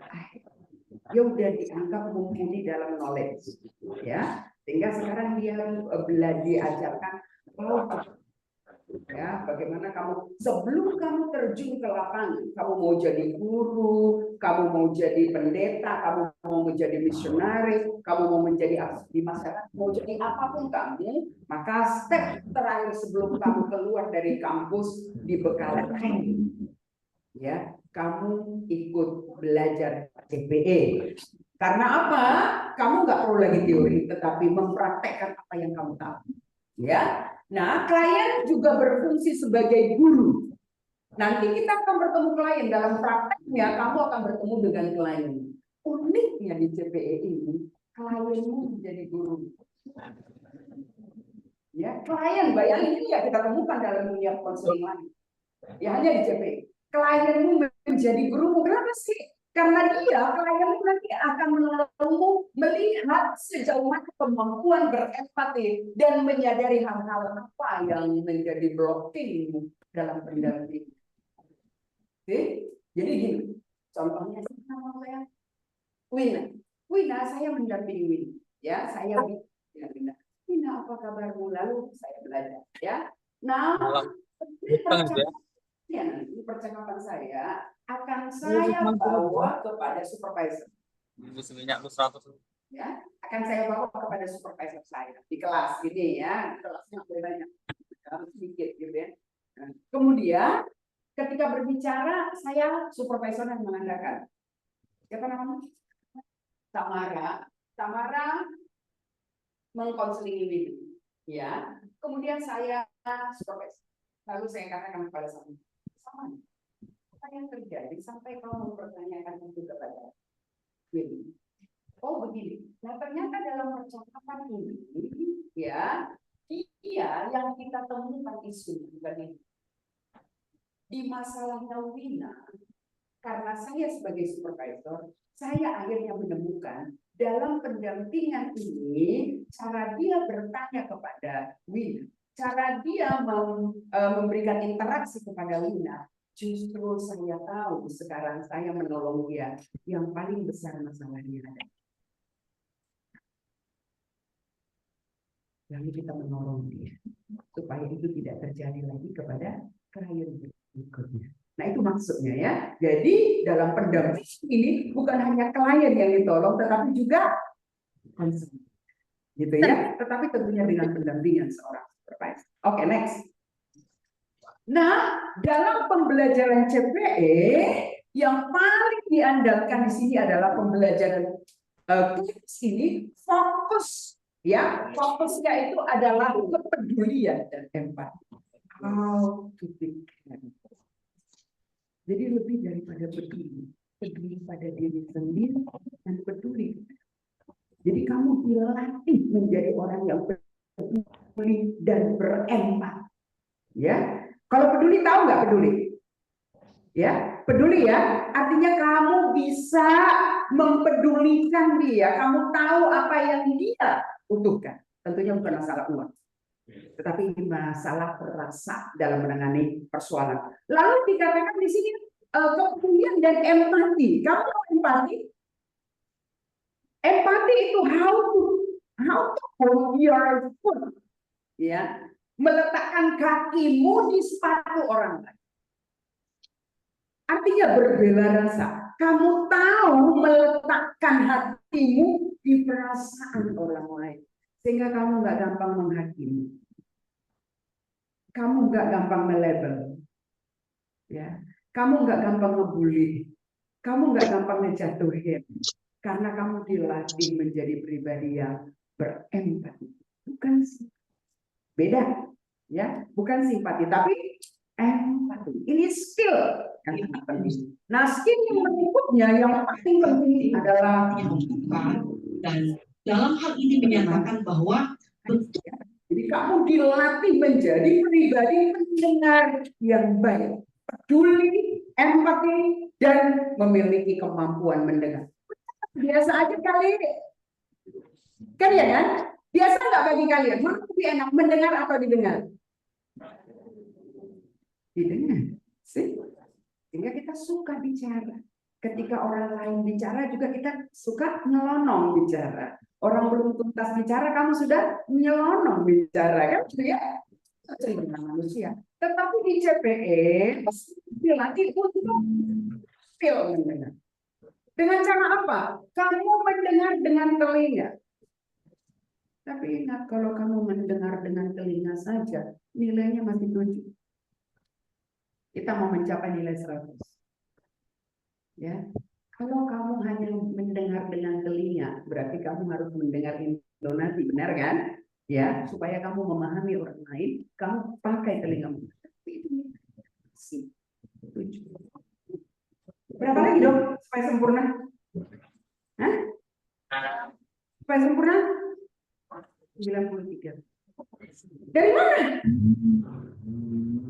akhir. Dia udah dianggap mumpuni dalam knowledge, ya, sehingga sekarang dia diajarkan ya bagaimana kamu sebelum kamu terjun ke lapangan, kamu mau jadi guru, kamu mau jadi pendeta, kamu mau menjadi misionaris, kamu mau menjadi aktif di masyarakat, mau jadi apapun kamu, maka step terakhir sebelum kamu keluar dari kampus dibekali ya, kamu ikut belajar CPE. Karena apa? Kamu nggak perlu lagi teori, tetapi mempraktekkan apa yang kamu tahu. Ya, nah klien juga berfungsi sebagai guru. Nanti kita akan bertemu klien dalam prakteknya, kamu akan bertemu dengan klien. Uniknya di CPE ini, klienmu menjadi guru. Ya, klien bayangin ini ya kita temukan dalam dunia konseling lain. Ya hanya di CPE. Klienmu menjadi guru, kenapa sih? Karena klienmu nanti akan menolongmu melihat sejauh mana kemampuan berempati dan menyadari hal-hal apa yang menjadi blocking dalam pendampingan. Oke, jadi gini, contohnya saya Wina, saya mendampingi Wina, ya saya Wina, apa kabarmu? Lalu saya belajar, ya. Nah, nanti percakapan saya akan saya bawa kepada supervisor. Ya, akan saya bawa kepada supervisor saya di kelas ini ya, kelasnya banyak, sedikit gitu ya. Nah, kemudian ketika berbicara saya supervisor yang mengandalkan siapa namanya? Tamara mengkonselingi ini, ya. Kemudian saya supervisor, lalu saya katakan kepada saya, sama. Apa yang terjadi sampai kau mempertanyakan itu kepada Willy? Oh begini. Nah ternyata dalam percakapan ini, ya, dia yang kita temukan isu bukan ini. Di masalahnya Wina, karena saya sebagai supervisor, saya akhirnya menemukan dalam pendampingan ini cara dia bertanya kepada Wina, cara dia memberikan interaksi kepada Wina. Justru saya tahu sekarang saya menolong dia yang paling besar masalahnya ada. Lalu kita menolong dia supaya itu tidak terjadi lagi kepada klien berikutnya. Nah itu maksudnya ya. Jadi dalam pendampingan ini bukan hanya klien yang ditolong, tetapi juga konsumen, gitu ya. Tetapi tentunya dengan pendampingan seorang supervisor. Oke, next. Nah, dalam pembelajaran CPE yang paling diandalkan di sini adalah pembelajaran ini fokus, ya. Fokusnya itu adalah kepedulian dan empati. How to be kind. Jadi lebih daripada peduli pada diri sendiri dan peduli. Jadi kamu dilatih menjadi orang yang peduli dan berempati. Ya, kalau peduli tahu nggak peduli? Ya, peduli ya. Artinya kamu bisa mempedulikan dia. Kamu tahu apa yang dia butuhkan. Tentunya bukan masalah uang, tetapi ini masalah rasa dalam menangani persoalan. Lalu dikatakan di sini kepedulian dan empati. Kamu tahu empati? Empati itu how to hold your foot, ya, meletakkan kakimu di sepatu orang lain. Artinya berbela rasa. Kamu tahu meletakkan hatimu di perasaan orang lain, sehingga kamu nggak gampang menghakimi. Kamu nggak gampang melabel, ya. Kamu nggak gampang ngebully, kamu nggak gampang ngejatuhin, karena kamu dilatih menjadi pribadi yang berempati. Bukan beda, ya, bukan simpati, tapi empati. Ini skill yang sangat penting. Nah, skill yang berikutnya yang paling penting adalah dan dalam hal ini menyatakan bahwa jadi kamu dilatih menjadi pribadi pendengar yang baik, peduli, empati, dan memiliki kemampuan mendengar. Biasa aja kali, kan ya kan? Biasa nggak bagi kalian? Mana lebih enak mendengar atau didengar? Didengar, sih. Sehingga kita suka bicara. Ketika orang lain bicara juga kita suka nyelonong bicara. Orang belum tuntas bicara, kamu sudah nyelonong bicara, kan? Ya, dengan manusia. Tetapi di CPE dilatih untuk mendengar. Dengan cara apa? Kamu mendengar dengan telinga. Tapi ingat, kalau kamu mendengar dengan telinga saja, nilainya masih 7. Kita mau mencapai nilai 100. Ya. Kalau kamu hanya mendengar dengan telinga, berarti kamu harus mendengar intonasi, benar kan? Ya, supaya kamu memahami orang lain, kamu pakai telingamu. Berapa lagi dong supaya sempurna? Hah? Supaya sempurna? 93. Dari mana?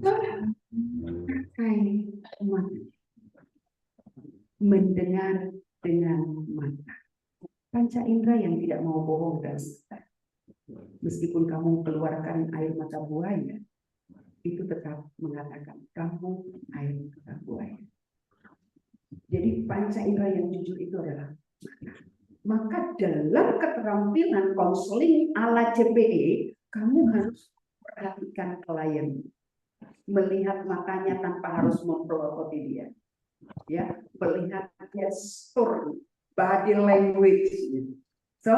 Pakai mata. Mendengar dengan mata. Panca indera yang tidak mau bohong dan mata. Meskipun kamu keluarkan air mata buaya, itu tetap mengatakan kamu air mata buaya. Jadi panca indera yang jujur itu adalah mata. Maka dalam keterampilan konseling ala CPE, kamu harus perhatikan klien, melihat matanya tanpa harus mempelototi dia. Ya, melihat gestur, body language. So,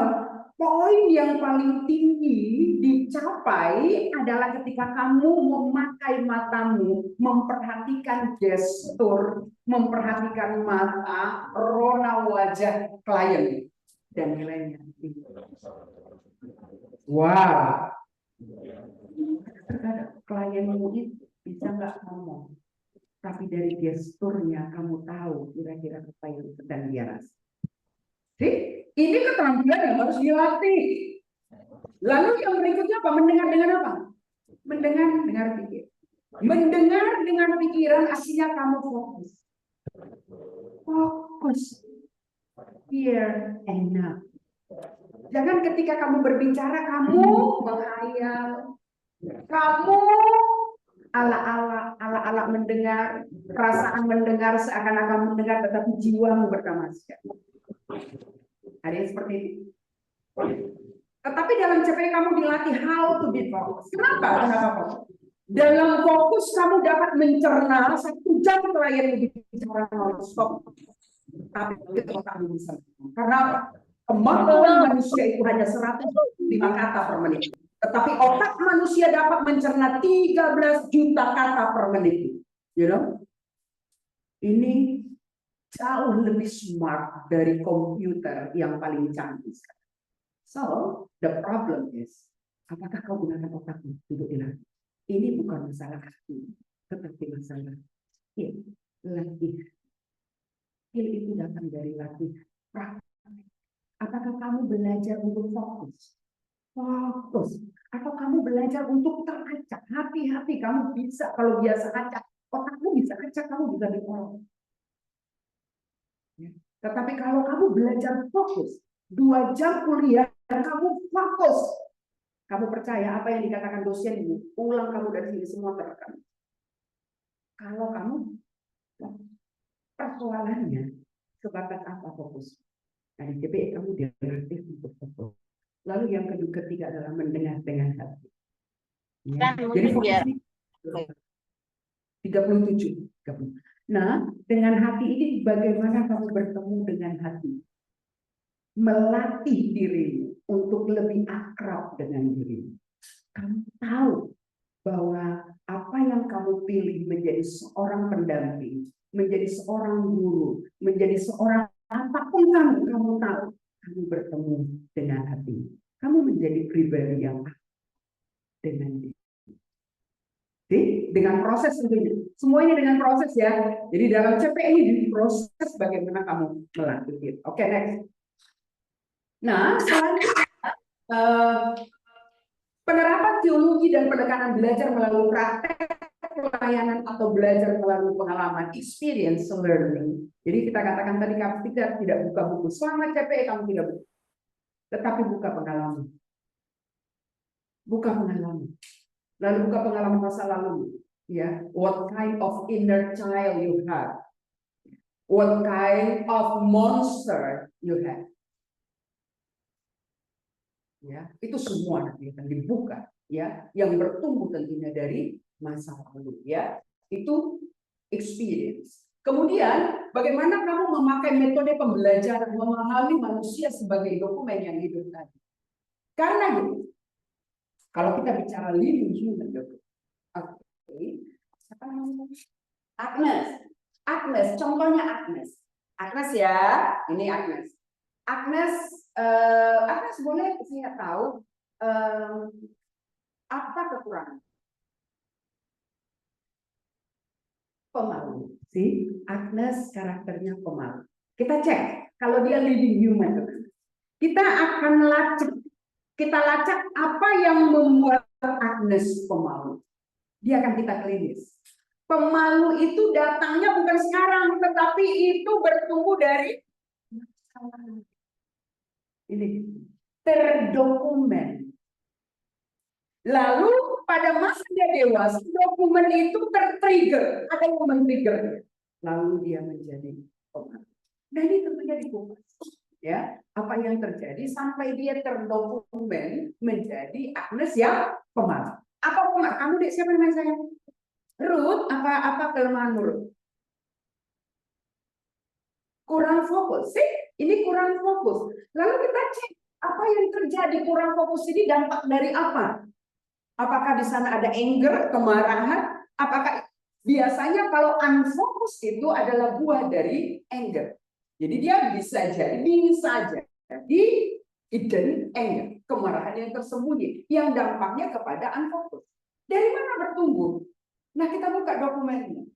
poin yang paling tinggi dicapai adalah ketika kamu memakai matamu, memperhatikan gestur, memperhatikan mata, rona wajah klien, dan nilainya tinggi. Wow. Terkadang klienmu itu bisa nggak ngomong, tapi dari gesturnya kamu tahu kira-kira apa yang sedang dia rasa. Jadi, ini keterampilan yang harus dilatih. Lalu yang berikutnya apa? Mendengar dengan apa? Mendengar dengan pikir. Mendengar dengan pikiran artinya kamu fokus. Fokus. Here and now. Jangan ketika kamu berbicara kamu menghayal, kamu ala-ala mendengar, perasaan mendengar seakan-akan mendengar, tetapi jiwamu bertamasya. Ada yang seperti itu. Tetapi dalam CPI kamu dilatih how to be focus. Kenapa? Dalam fokus kamu dapat mencerna 1 jam klien bicara non-stop. Tapi itu kamu bisa. Karena apa? Kemampuan manusia itu hanya 105 kata per menit. Tetapi otak manusia dapat mencerna 13 juta kata per menit. You know? Ini jauh lebih smart dari komputer yang paling canggih. So, the problem is, apakah kau gunakan otakmu untuk dilatih? Ini bukan masalah hati, tetapi masalah skill, latihan. Skill itu datang dari latihan. Apakah kamu belajar untuk fokus? Fokus. Atau kamu belajar untuk teracak? Hati-hati, kamu bisa. Kalau biasa acak, otakmu bisa acak, kamu bisa diolok. Ya. Tetapi kalau kamu belajar fokus, 2 jam kuliah, kamu fokus. Kamu percaya apa yang dikatakan dosen ini, ulang kamu dari sini semua terekam. Kalau kamu persoalannya sebatas apa fokus? Nah, di CPI kamu dilatih untuk fokus. Lalu yang ketiga adalah mendengar dengan hati. Ya. Jadi fokus 37. Nah, dengan hati ini bagaimana kamu bertemu dengan hati? Melatih dirimu untuk lebih akrab dengan dirimu. Kamu tahu bahwa apa yang kamu pilih menjadi seorang pendamping, menjadi seorang guru, menjadi seorang apapun kamu tahu, kamu bertemu dengan hati. Kamu menjadi pribadi yang dengan diri. Jadi, dengan proses tentunya. Semua ini dengan proses ya. Jadi dalam CPI ini proses bagaimana kamu melatih. Oke, next. Nah, selanjutnya penerapan teologi dan pendekatan belajar melalui praktek pelayanan atau belajar melalui pengalaman, experience learning. Jadi kita katakan tadi kamu tidak buka buku selama CPI kamu tidak buka, tetapi buka pengalaman. Buka pengalaman. Lalu buka pengalaman masa lalu. Ya, what kind of inner child you have? What kind of monster you have? Ya, itu semua nanti akan dibuka ya, yang bertumbuh tentunya dari masa lalu ya. Itu experience. Kemudian bagaimana kamu memakai metode pembelajaran memahami manusia sebagai dokumen yang hidup tadi. Karena gitu, kalau kita bicara living human document. Oke. Siapa namanya? Agnes, contohnya Agnes. Agnes ya, ini Agnes. Agnes boleh saya tahu apa kekurangan? Pemalu. Si Agnes karakternya pemalu. Kita cek kalau dia living human. Kita akan lacak apa yang membuat Agnes pemalu. Dia akan kita klinis. Pemalu itu datangnya bukan sekarang, tetapi itu bertumbuh dari ini terdokumen. Lalu pada masa dia dewasa, dokumen itu tertrigger, ada yang men-trigger, lalu dia menjadi pemalu. Nah ini tentunya dikupas, ya apa yang terjadi sampai dia terdokumen menjadi Agnes yang pemalu. Apa pemalu? Kamu dek siapa namanya saya? Ruth, apa kelemahan Ruth? Kurang fokus, sih? Ini kurang fokus. Lalu kita cek apa yang terjadi kurang fokus ini dampak dari apa? Apakah di sana ada anger, kemarahan? Apakah biasanya kalau unfocus itu adalah buah dari anger. Jadi dia bisa jadi hidden anger, kemarahan yang tersembunyi, yang dampaknya kepada unfocus. Dari mana bertumbuh? Nah kita buka dokumennya.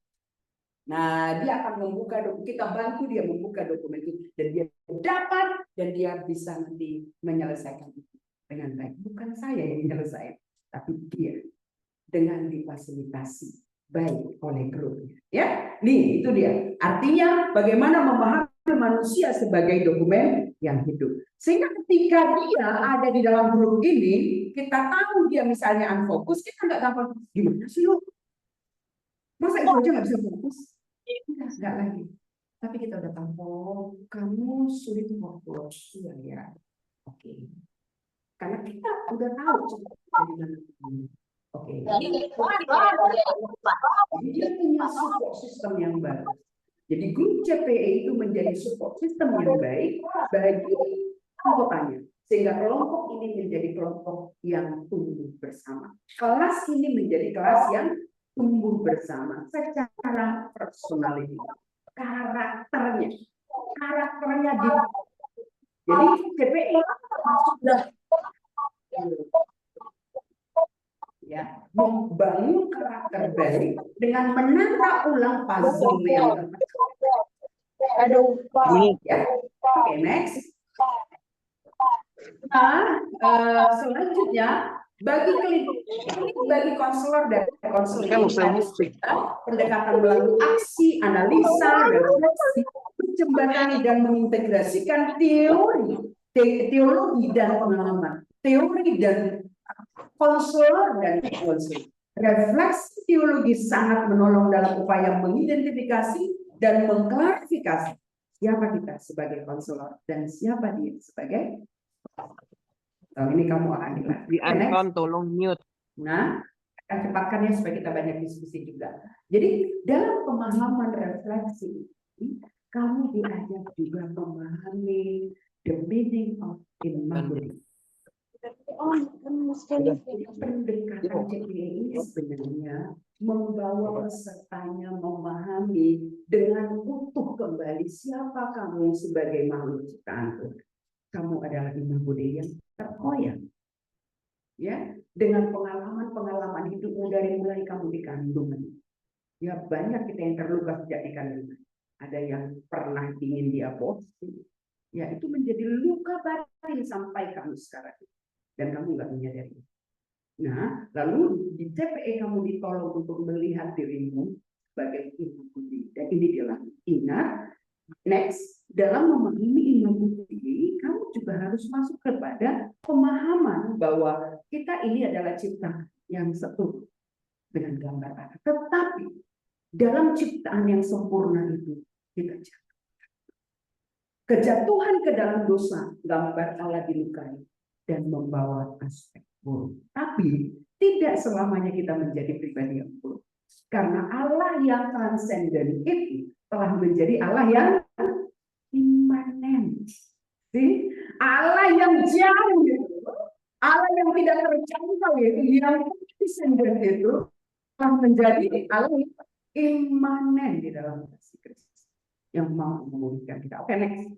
Nah, dia akan membuka kita bantu dia membuka dokumen itu dan dia dapat dan dia bisa nanti menyelesaikan itu dengan baik. Bukan saya yang menyelesaikan, tapi dia dengan difasilitasi baik oleh grupnya. Ya, nih itu dia. Artinya bagaimana memahami manusia sebagai dokumen yang hidup. Sehingga ketika dia ada di dalam grup ini, kita tahu dia misalnya unfokus, kita nggak gampang gimana sih lu? Masa itu aja nggak bisa fokus? Enggak lagi. Tapi kita udah tahu, oh, kamu sulit fokus. Iya ya. Oke. Karena kita udah tahu dari mana. Oke. Dia punya support system yang baik. Jadi grup CPE itu menjadi support system yang baik bagi anggotanya. Sehingga kelompok ini menjadi kelompok yang tumbuh bersama. Kelas ini menjadi kelas yang tumbuh bersama secara personality, karakternya di. Jadi CPE sudah ya membangun karakter baik dengan menata ulang puzzle yang ya. Oke, next. Nah, selanjutnya bagi konselor dan konseling pendekatan melalui aksi, analisa, refleksi, menjembatani dan mengintegrasikan teologi dan pengalaman, teori dan konselor dan konseling. Refleksi teologi sangat menolong dalam upaya mengidentifikasi dan mengklarifikasi siapa kita sebagai konselor dan siapa dia sebagai. Tahun ini kamu akan dilatih. Anton tolong mute. Nah, akan cepatkan ya supaya kita banyak diskusi juga. Jadi dalam pemahaman refleksi ini, kamu diajak juga memahami the meaning of imagery. Pendekatan CPE ini sebenarnya membawa pesertanya memahami dengan utuh kembali siapa kamu sebagai makhluk ciptaan Tuhan. Kamu adalah imagery yang terkoyak, ya, dengan pengalaman hidupmu dari mulai kamu di kandungan. Ya, banyak kita yang terluka sejak di kandungan. Ada yang pernah ingin diaborsi, ya itu menjadi luka batin sampai kamu sekarang, dan kamu nggak menyadari. Nah, lalu di CPE kamu ditolong untuk melihat dirimu sebagai imagery, dan ini dia ingat. Next, dalam memahami imagery, kamu juga harus masuk kepada pemahaman bahwa kita ini adalah ciptaan yang satu dengan gambar Allah. Tetapi dalam ciptaan yang sempurna itu kita jatuh. Kejatuhan ke dalam dosa, gambar Allah dilukai dan membawa aspek buruk. Tapi tidak selamanya kita menjadi pribadi yang buruk. Karena Allah yang transenden itu telah menjadi Allah yang imanen. Allah yang jauh itu, Allah yang tidak terjangkau itu, yang transenden itu telah menjadi Allah yang imanen di dalam kasih Kristus yang mau memulihkan kita. Oke, next.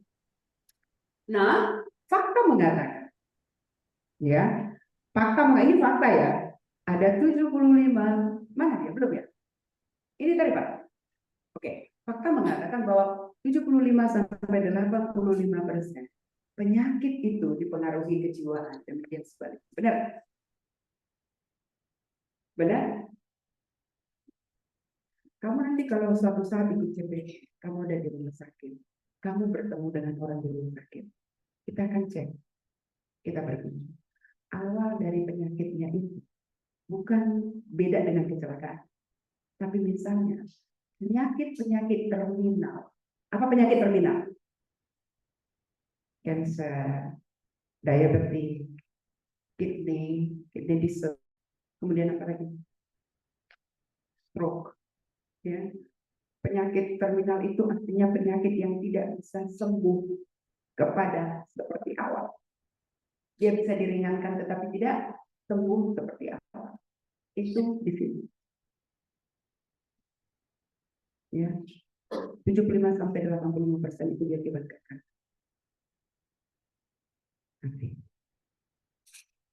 Nah, fakta mengatakan, ya, ini fakta ya, ada 75, mana dia belum ya? Ini tadi Pak. Oke, fakta mengatakan bahwa 75-85% penyakit itu dipengaruhi kejiwaan, demikian sebaliknya. Benar? Benar? Kamu nanti kalau suatu saat ikut CPE, kamu ada di rumah sakit, kamu bertemu dengan orang di rumah sakit, kita akan cek, kita berkunjung. Awal dari penyakitnya itu bukan beda dengan kecelakaan, tapi misalnya penyakit terminal. Apa penyakit terminal? Cancer, diabetes, kidney disease, kemudian apa lagi? Stroke. Ya. Penyakit terminal itu artinya penyakit yang tidak bisa sembuh kepada seperti awal. Dia bisa diringankan tetapi tidak sembuh seperti awal. Itu di sini. Ya. 75-85% itu diakibatkan.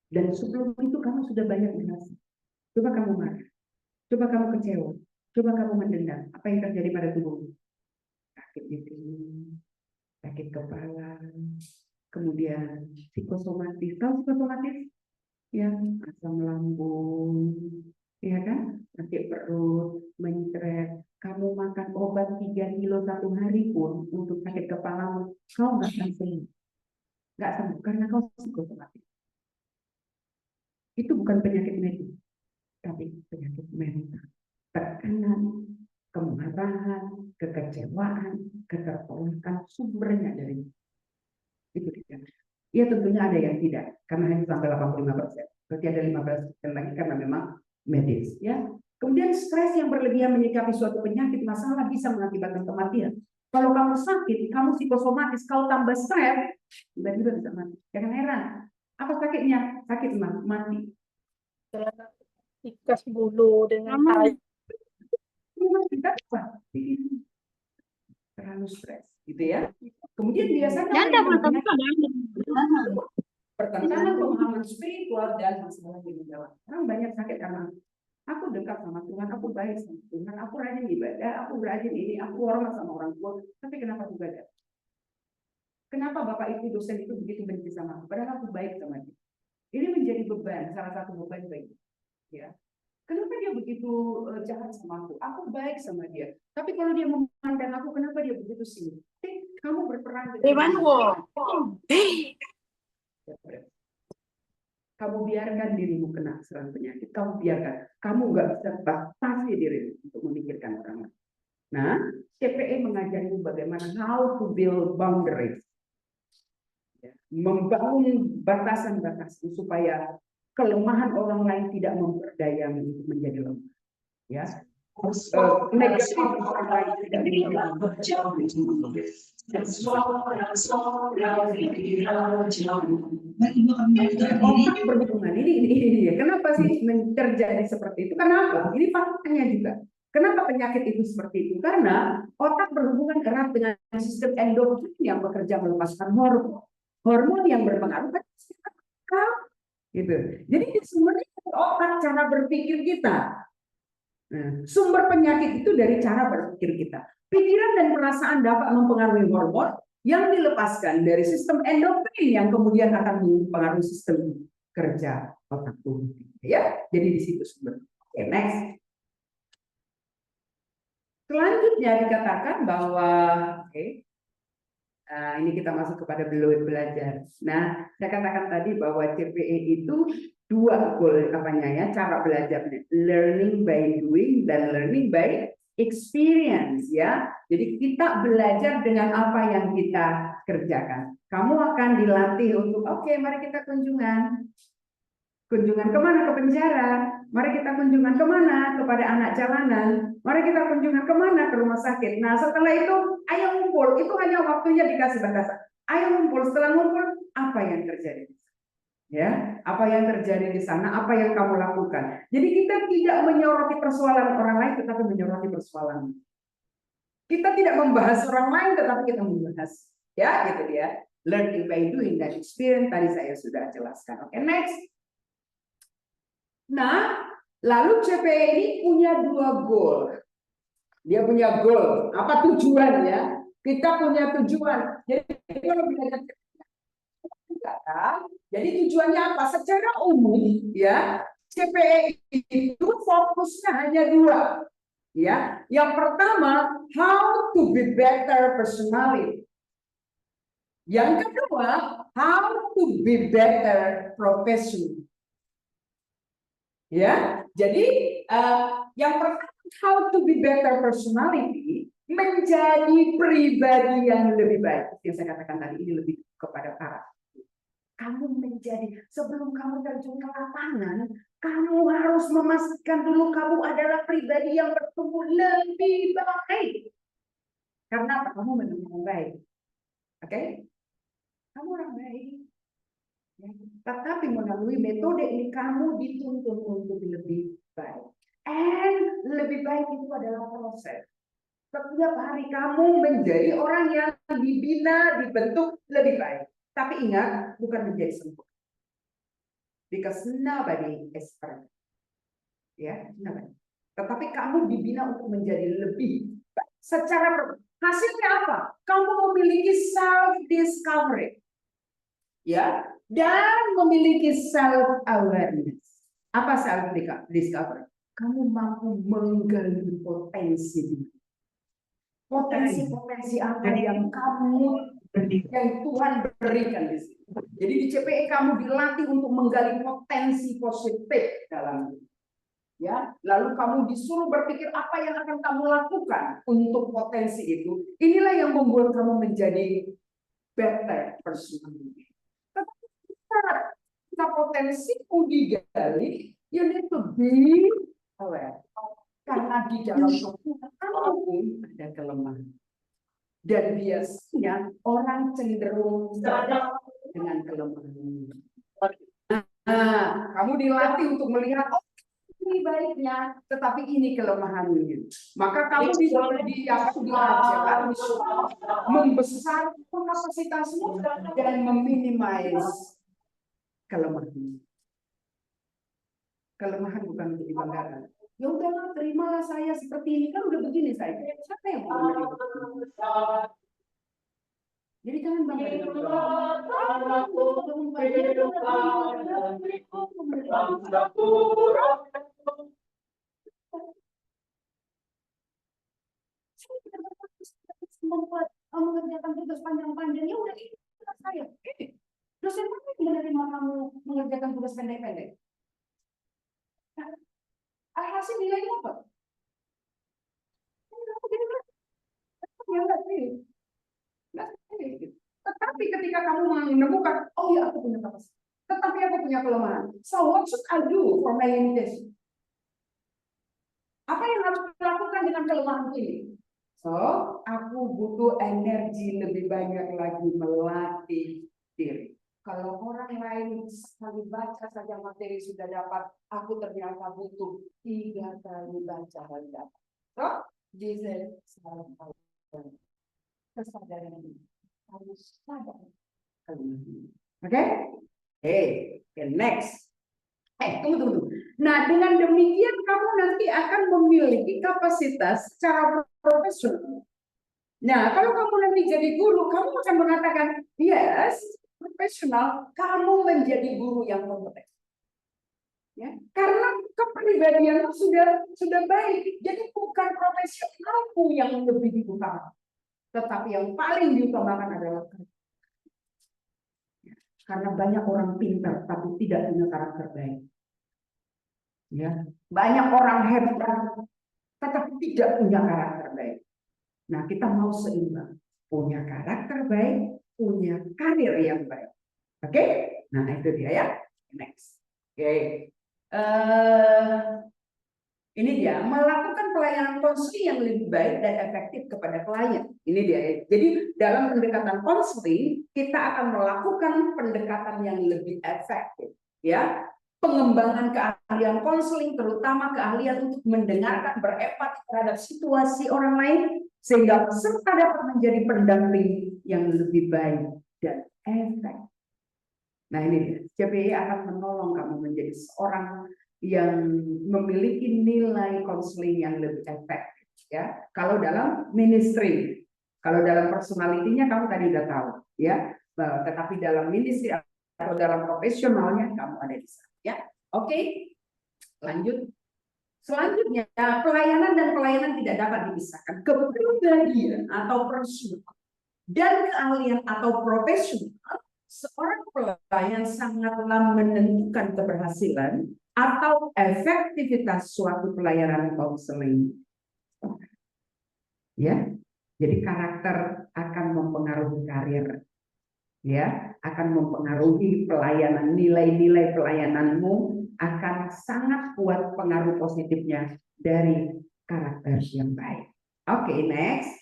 Dan sebelum itu kamu sudah banyak merasa. Coba kamu marah. Coba kamu kecewa. Coba kamu mendendam, apa yang terjadi pada tubuhmu? Sakit di sini, sakit kepala, kemudian psikosomatis. Tahu psikosomatis? Ya, asam lambung, ya kan? Sakit perut, mencret. Kamu makan obat 3 kilo 1 hari pun untuk sakit kepalamu, kau nggak akan sembuh. Nggak sembuh karena kau psikosomatis. Itu bukan penyakit medis, tapi penyakit mental. Tekanan, kemarahan, kekecewaan, ketertolakan, sumbernya dari itu dia. Ya tentunya ada yang tidak, karena hanya sampai 85%. Berarti ada 15% lagi karena memang medis. Ya. Kemudian stres yang berlebihan menyikapi suatu penyakit masalah bisa mengakibatkan kematian. Kalau kamu sakit, kamu psikosomatis, kau tambah stres, tiba-tiba bisa mati. Jangan heran. Apa sakitnya? Sakit mati. Ikas bulu dengan tai. Terlalu stres, gitu ya. Kemudian biasanya pertentangan pemahaman spiritual dan masalah di dalam. Orang banyak sakit karena aku dekat sama Tuhan, aku baik sama Tuhan, aku rajin ibadah, aku rajin ini, aku hormat sama orang tua. Tapi kenapa aku gagal? Kenapa Bapak Ibu dosen itu begitu benci sama aku? Padahal aku baik sama dia. Ini menjadi beban, salah satu beban bagi ya. Kenapa dia begitu jahat sama aku? Aku baik sama dia. Tapi kalau dia memandang aku, kenapa dia begitu sini? Kamu berperan dengan kamu biarkan dirimu kena serangan penyakit. Kamu biarkan. Kamu nggak bisa batasi dirimu untuk memikirkan orang lain. Nah, CPE mengajarimu bagaimana how to build boundaries. Membangun batasan-batasan supaya kelemahan orang lain tidak memperdayamu untuk menjadi lemah. Ya, negatif orang lain tidak berhubungan ini. Kenapa sih terjadi seperti itu? Kenapa? Ini faktanya juga. Kenapa penyakit itu seperti itu? Karena otak berhubungan erat dengan sistem endokrin yang bekerja melepaskan hormon. Hormon yang berpengaruh pada sistem gitu. Jadi sumbernya dari otak, cara berpikir kita. Nah, sumber penyakit itu dari cara berpikir kita. Pikiran dan perasaan dapat mempengaruhi hormon yang dilepaskan dari sistem endokrin yang kemudian akan mempengaruhi sistem kerja otak tubuh. Ya, jadi di situ sumber. Oke, next. Selanjutnya dikatakan bahwa nah, ini kita masuk kepada belajar. Nah, saya katakan tadi bahwa CPE itu dua goal apanya ya, cara belajarnya, learning by doing dan learning by experience ya. Jadi kita belajar dengan apa yang kita kerjakan. Kamu akan dilatih untuk mari kita kunjungan. Kunjungan kemana? Ke penjara. Mari kita kunjungan kemana? Kepada anak jalanan. Mari kita kunjungan kemana? Ke rumah sakit. Nah setelah itu, ayo ngumpul. Itu hanya waktunya dikasih batasan. Ayo ngumpul. Setelah ngumpul, apa yang terjadi? Ya, apa yang terjadi di sana? Apa yang kamu lakukan? Jadi kita tidak menyoroti persoalan orang lain, tetapi menyoroti persoalan. Kita tidak membahas orang lain, tetapi kita membahas. Ya, gitu ya. Learning by doing dan experience tadi saya sudah jelaskan. Oke, next. Nah, lalu CPE ini punya dua goal. Dia punya goal. Apa tujuannya? Kita punya tujuan. Jadi kalau belajar jadi tujuannya apa? Secara umum, ya, CPE itu fokusnya hanya dua. Ya, yang pertama, how to be better personality. Yang kedua, how to be better professional. Ya, jadi yang pertama how to be better personality, menjadi pribadi yang lebih baik. Yang saya katakan tadi ini lebih kepada arah. Kamu menjadi sebelum kamu terjun ke lapangan, kamu harus memastikan dulu kamu adalah pribadi yang bertumbuh lebih baik. Karena apa? Kamu memang orang baik, oke? Kamu orang baik. Ya. Tetapi melalui metode ini kamu dituntut untuk lebih baik. And lebih baik itu adalah proses. Setiap hari kamu menjadi orang yang dibina, dibentuk lebih baik. Tapi ingat, bukan menjadi sempurna. Because nobody is perfect. Ya, nobody. tetapi kamu dibina untuk menjadi lebih baik. Secara hasilnya apa? Kamu memiliki self discovery, ya, dan memiliki self awareness. Apa self discovery? Kamu mampu menggali potensi apa yang Tuhan berikan di sini. Jadi di CPE kamu dilatih untuk menggali potensi positif dalam diri. Ya, lalu kamu disuruh berpikir apa yang akan kamu lakukan untuk potensi itu. Inilah yang membuat kamu menjadi better person. Ketika potensi digali, you need to be aware. Karena di dalam kamu ada kelemahan. Dan biasanya orang cenderung sadar dengan kelemahan. Nah, kamu dilatih untuk melihat, oh, ini baiknya, tetapi ini kelemahannya. Maka kamu diajar membesarkan kapasitasmu dan meminimais kelemahan. Kelemahan bukan untuk dibanggakan. Ya udahlah, terimalah saya seperti ini, kan udah begini saya. Siapa yang mau menerima? Jadi jangan bangga dengan mengerjakan tugas panjang-panjangnya udah itu saya. Dosen mana yang menerima kamu mengerjakan tugas pendek-pendek? Hasil nilainya apa? Tetapi ketika kamu menemukan, oh ya aku punya kapasitas, tetapi aku punya kelemahan. So what should I do for my limitation? Apa yang harus dilakukan dengan kelemahan ini? So aku butuh energi lebih banyak lagi melatih diri. Kalau orang lain sekali baca saja materi sudah dapat, aku ternyata butuh 3 kali baca dan dapat. So, Jesus kesadaran ini harus sadar. Oke? Next. Tunggu. Nah, dengan demikian kamu nanti akan memiliki kapasitas secara profesional. Nah, kalau kamu nanti jadi guru, kamu akan mengatakan, yes, profesional, kamu menjadi guru yang kompeten. Ya, karena kepribadianmu sudah baik, jadi bukan profesionalmu yang lebih diutamakan, tetapi yang paling diutamakan adalah karena banyak orang pintar tapi tidak punya karakter baik. Ya, banyak orang hebat tetapi tidak punya karakter baik. Nah, kita mau seimbang, punya karakter baik, punya karir yang baik. Oke? Nah, itu dia ya. Next. Oke. Ini dia, melakukan pelayanan konseling yang lebih baik dan efektif kepada klien. Ini dia. Jadi dalam pendekatan konseling kita akan melakukan pendekatan yang lebih efektif, ya. Pengembangan keahlian konseling, terutama keahlian untuk mendengarkan, berempati terhadap situasi orang lain, sehingga peserta dapat menjadi pendamping yang lebih baik dan efektif. Nah ini dia, CPE akan menolong kamu menjadi seorang yang memiliki nilai konseling yang lebih efektif. Ya, kalau dalam ministry, kalau dalam personalitinya kamu tadi udah tahu, ya. Tetapi dalam ministry atau dalam profesionalnya kamu ada di sana. Ya, oke. Lanjut. Selanjutnya, pelayanan dan pelayanan tidak dapat dipisahkan. Kepribadian atau personal dan keahlian atau profesional seorang pelayan sangatlah menentukan keberhasilan atau efektivitas suatu pelayanan konseling. Ya, jadi karakter akan mempengaruhi karir, ya, akan mempengaruhi pelayanan, nilai-nilai pelayananmu akan sangat kuat pengaruh positifnya dari karakter yang baik. Oke, next.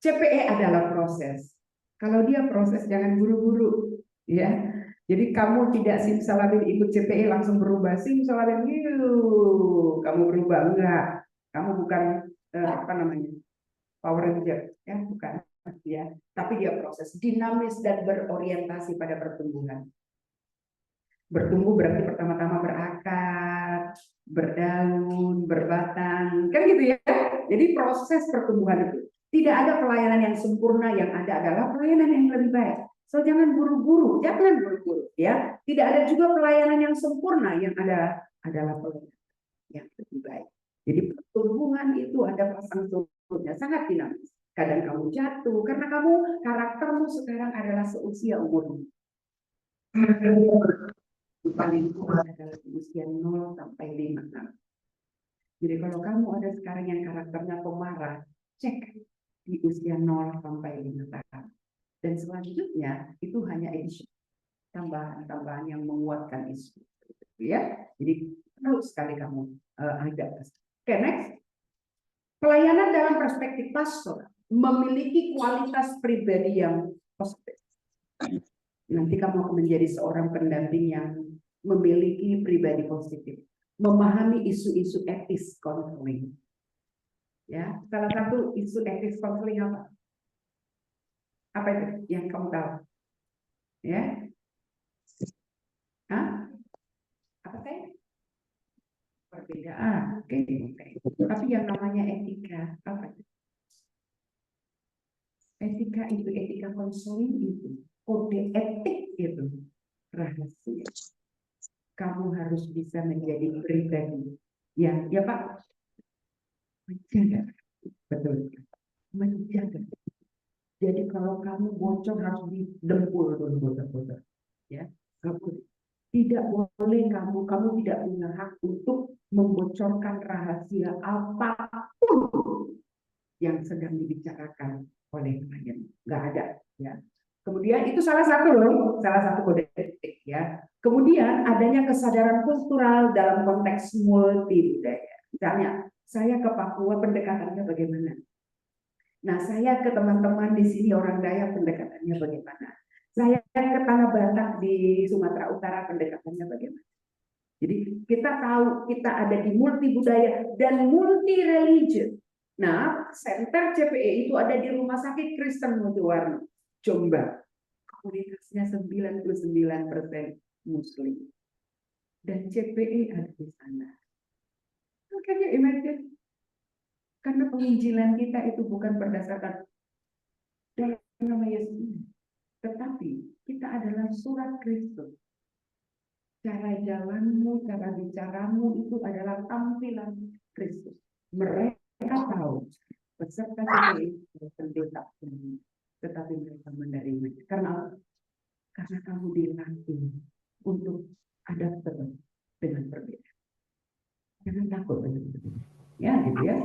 CPE adalah proses. Kalau dia proses jangan buru-buru, ya. Jadi kamu tidak simsalabim ikut CPE langsung berubah, simsalabim kamu berubah, enggak. Kamu bukan apa namanya? Power Ranger, ya, bukan, ya. Tapi dia proses dinamis dan berorientasi pada pertumbuhan. Bertumbuh berarti pertama-tama berakar, berdaun, berbatang, kan gitu ya. Jadi proses pertumbuhan itu. Tidak ada pelayanan yang sempurna, yang ada adalah pelayanan yang lebih baik. So jangan buru-buru, ya. Tidak ada juga pelayanan yang sempurna, yang ada adalah pelayanan yang lebih baik. Jadi pertumbuhan itu ada pasang surutnya, sangat dinamis. Kadang kamu jatuh karena karaktermu sekarang adalah seusia umurmu. Paling tua adalah di usia 0 sampai 5 tahun. Jadi kalau kamu ada sekarang yang karakternya pemarah, cek di usia 0 sampai 5 tahun. Dan selanjutnya itu hanya isu tambahan-tambahan yang menguatkan isu. Ya, jadi perlu sekali kamu ada. Oke, next. Pelayanan dalam perspektif pastor memiliki kualitas pribadi yang positif. Nanti kamu akan menjadi seorang pendamping yang memiliki pribadi positif, memahami isu-isu etis konseling. Ya, salah satu isu etis konseling apa? Apa itu yang kamu tahu? Ya, apa saya? Perbedaan, oke. Tapi yang namanya etika apa itu? Etika itu, etika konseling itu, kode etik itu rahasia. Kamu harus bisa menjadi pribadi yang, ya Pak, menjaga, betul, menjaga. Jadi kalau kamu bocor harus didempul dulu, ya. Kamu tidak boleh, kamu tidak punya hak untuk membocorkan rahasia apapun yang sedang dibicarakan oleh klien. Nggak ada, ya. Kemudian itu salah satu kode etik, ya. Kemudian adanya kesadaran kultural dalam konteks multi budaya. Misalnya, saya ke Papua pendekatannya bagaimana? Nah, saya ke teman-teman di sini orang Dayak pendekatannya bagaimana? Saya ke Tanah Batak di Sumatera Utara pendekatannya bagaimana? Jadi kita tahu kita ada di multi budaya dan multi religion. Nah, center CPE itu ada di Rumah Sakit Kristen Mojowarno, Jombang. Komunitasnya 99% Muslim. Dan CPE ada di sana. Makanya imagine. Karena penginjilan kita itu bukan berdasarkan dalam nama Yesus, tetapi kita adalah surat Kristus. Cara jalanmu, cara bicaramu itu adalah tampilan Kristus. Mereka tahu peserta CPI pendeta, tetapi mereka menerima. Karena kamu dilatih untuk adapter dengan perbedaan. Jangan takut, ya, gitu ya.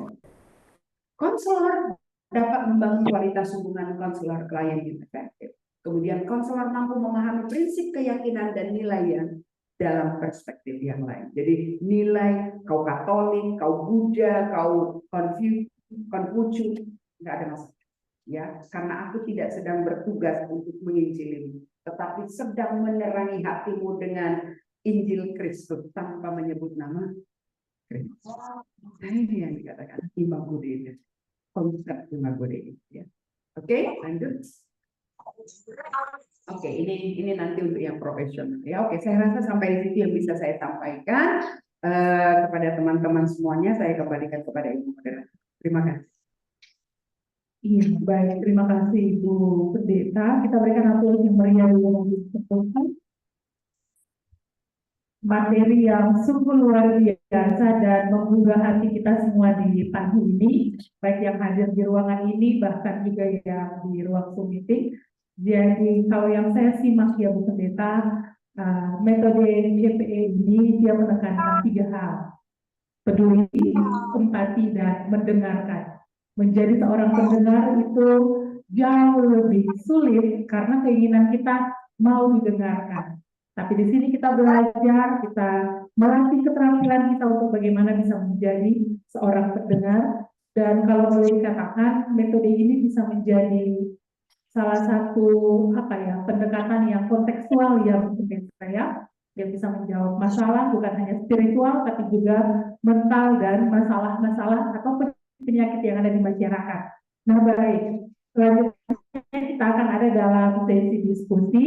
Konselor dapat membangun kualitas hubungan konselor klien yang efektif. Kemudian konselor mampu memahami prinsip keyakinan dan nilai yang dalam perspektif yang lain. Jadi nilai kau Katolik, kau Buddha, kau Konfusius, nggak ada masalah. Ya, karena aku tidak sedang bertugas untuk menginjili, tetapi sedang menerangi hatimu dengan Injil Kristus tanpa menyebut nama Kristus. Ini yang dikatakan imago Dei. Konsep imago Dei, ya. Oke, lanjut. Oke, ini nanti untuk yang profesional, ya. Oke, saya rasa sampai di situ yang bisa saya sampaikan kepada teman-teman semuanya. Saya kembalikan kepada Ibu Moderator. Terima kasih. Iya, baik. Terima kasih Ibu Pendeta. Kita berikan aplaus yang meriah dulu. Materi yang sungguh luar biasa dan menggugah hati kita semua di pagi ini, baik yang hadir di ruangan ini, bahkan juga yang di ruang Zoom meeting. Jadi kalau yang saya simak ya Bu Pendeta, metode CPE ini dia menekankan 3 hal: peduli, empati, dan mendengarkan. Menjadi seorang pendengar itu jauh lebih sulit karena keinginan kita mau didengarkan. Tapi di sini kita belajar, kita melatih keterampilan kita untuk bagaimana bisa menjadi seorang pendengar. Dan kalau boleh dikatakan, metode ini bisa menjadi salah satu pendekatan yang kontekstual ya untuk saya, yang bisa menjawab masalah bukan hanya spiritual, tapi juga mental dan masalah-masalah atau penyakit yang ada di masyarakat. Nah, baik. Selanjutnya kita akan ada dalam sesi diskusi.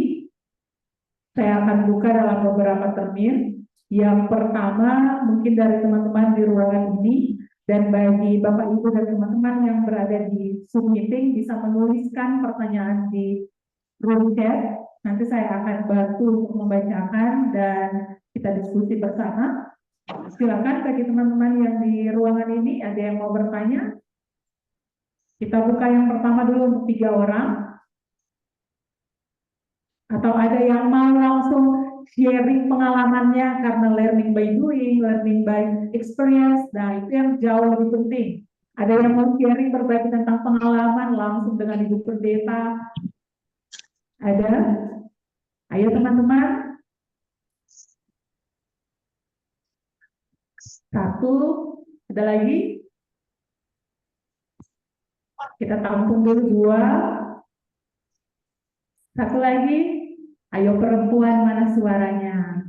Saya akan buka dalam beberapa termin. Yang pertama mungkin dari teman-teman di ruangan ini, dan bagi Bapak Ibu dan teman-teman yang berada di Zoom meeting bisa menuliskan pertanyaan di room chat. Nanti saya akan bantu untuk membacakan dan kita diskusi bersama. Silakan bagi teman-teman yang di ruangan ini ada yang mau bertanya. Kita buka yang pertama dulu untuk 3 orang. Atau ada yang mau langsung sharing pengalamannya karena learning by doing, learning by experience. Nah, itu yang jauh lebih penting. Ada yang mau sharing berbagi tentang pengalaman langsung dengan Ibu Pendeta. Ada? Ayo teman-teman. 1, ada lagi? Kita tampung dulu 2. 1 lagi. Ayo perempuan, mana suaranya?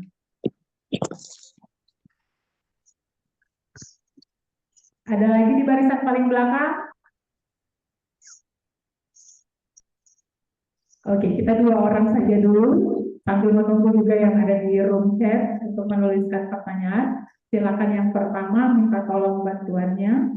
Ada lagi di barisan paling belakang? Oke, kita 2 orang saja dulu. Sambil menunggu juga yang ada di room chat untuk menuliskan pertanyaan. Silakan yang pertama minta tolong bantuannya.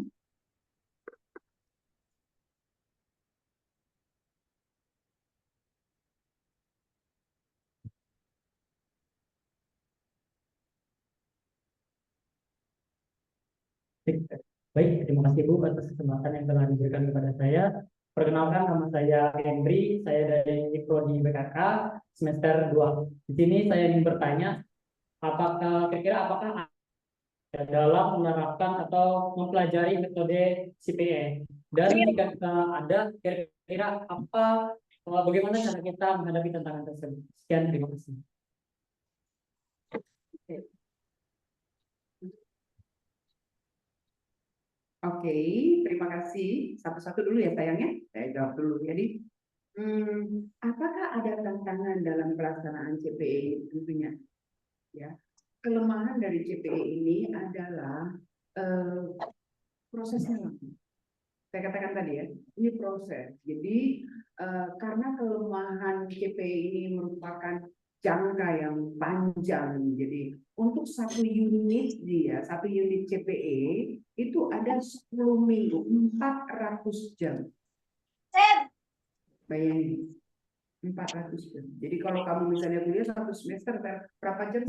Baik, terima kasih Bu atas kesempatan yang telah diberikan kepada saya. Perkenalkan, nama saya Henry, saya dari Prodi BKK semester 2. Di sini saya ingin bertanya, apakah dalam menerapkan atau mempelajari metode CPE? Dan jika ada, kira-kira bagaimana cara kita menghadapi tantangan tersebut? Sekian, terima kasih. Oke, terima kasih. Satu-satu dulu ya sayangnya. Saya jawab dulu. Jadi, apakah ada tantangan dalam pelaksanaan CPE? Tentunya, ya. Kelemahan dari CPE ini adalah prosesnya lama. Saya katakan tadi ya, ini proses. Jadi, karena kelemahan CPE ini merupakan jangka yang panjang, jadi untuk 1 unit CPE itu ada 10 minggu, 400 jam. Bayangin, 400 jam. Jadi kalau kamu misalnya kuliah 1 semester berapa jam?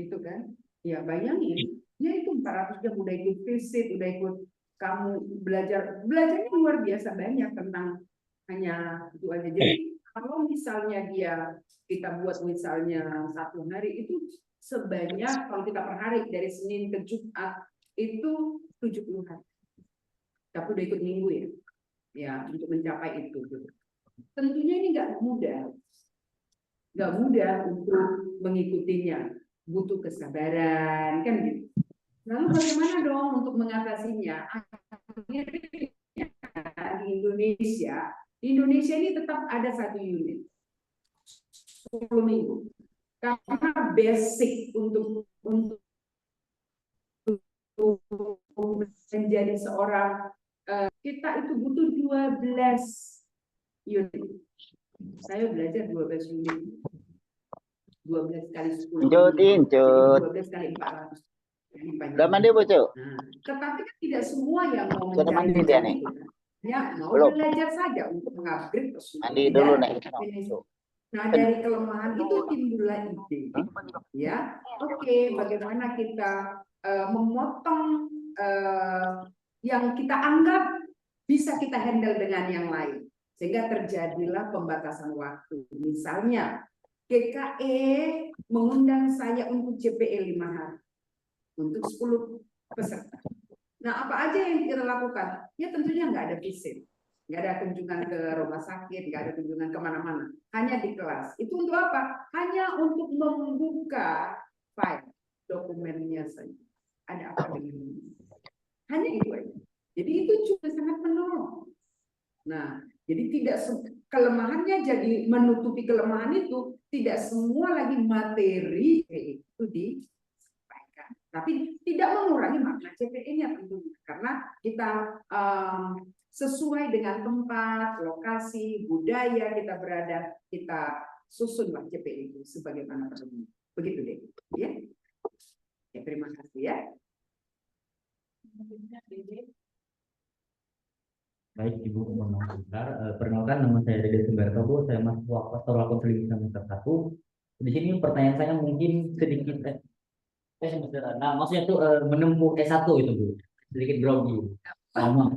Itu kan? Ya bayangin, ya itu 400 jam udah ikut visit, udah ikut kamu belajarnya luar biasa banyak tentang hanya itu aja. Jadi kalau misalnya kita buat misalnya 1 hari itu sebanyak, kalau kita per hari dari Senin ke Jumat itu 70 hari. Tapi udah ikut minggu ya untuk mencapai itu. Tentunya ini nggak mudah untuk mengikutinya, butuh kesabaran kan gitu. Lalu bagaimana dong untuk mengatasinya? Di Indonesia ini tetap ada 1 unit 10 minggu karena basic untuk menjadi seorang kita itu butuh 12 unit. Saya belajar 12 unit. 12 kali 10. 12 kali 400. Udah mandi Bu, Cuk? Tetapi kan tidak semua yang mau mencari itu. Ya, mau belajar saja untuk mengupgrade. Mandi dulu nih. Nah, dari kelemahan itu timbullah ide. Ya, oke, bagaimana kita memotong yang kita anggap bisa kita handle dengan yang lain. Sehingga terjadilah pembatasan waktu. Misalnya, GKE mengundang saya untuk CPE 5 hari. Untuk 10 peserta. Nah, apa aja yang kita lakukan? Ya tentunya nggak ada visit. Nggak ada kunjungan ke rumah sakit, nggak ada kunjungan kemana-mana. Hanya di kelas. Itu untuk apa? Hanya untuk membuka file dokumennya saja. Ada apa dengan ini? Hanya itu aja. Jadi itu juga sangat menolong. Nah, jadi tidak kelemahannya jadi menutupi kelemahan itu, tidak semua lagi materi itu disampaikan. Tapi tidak mengurangi makna CPE-nya tentunya. Karena kita sesuai dengan tempat, lokasi, budaya kita berada, kita susunlah CPI itu sebagaimana perlunya. Begitu deh, ya. Ya, terima kasih ya. Baik Ibu, mohon maaf sebentar. Perkenalkan nama saya Dede Sumberto, Bu. Saya mahasiswa Pastoral Konseling semester 1. Di sini pertanyaan saya mungkin sedikit semester. Nah, maksudnya tuh menempuh S1 itu, Bu. Sedikit grogi. Sama.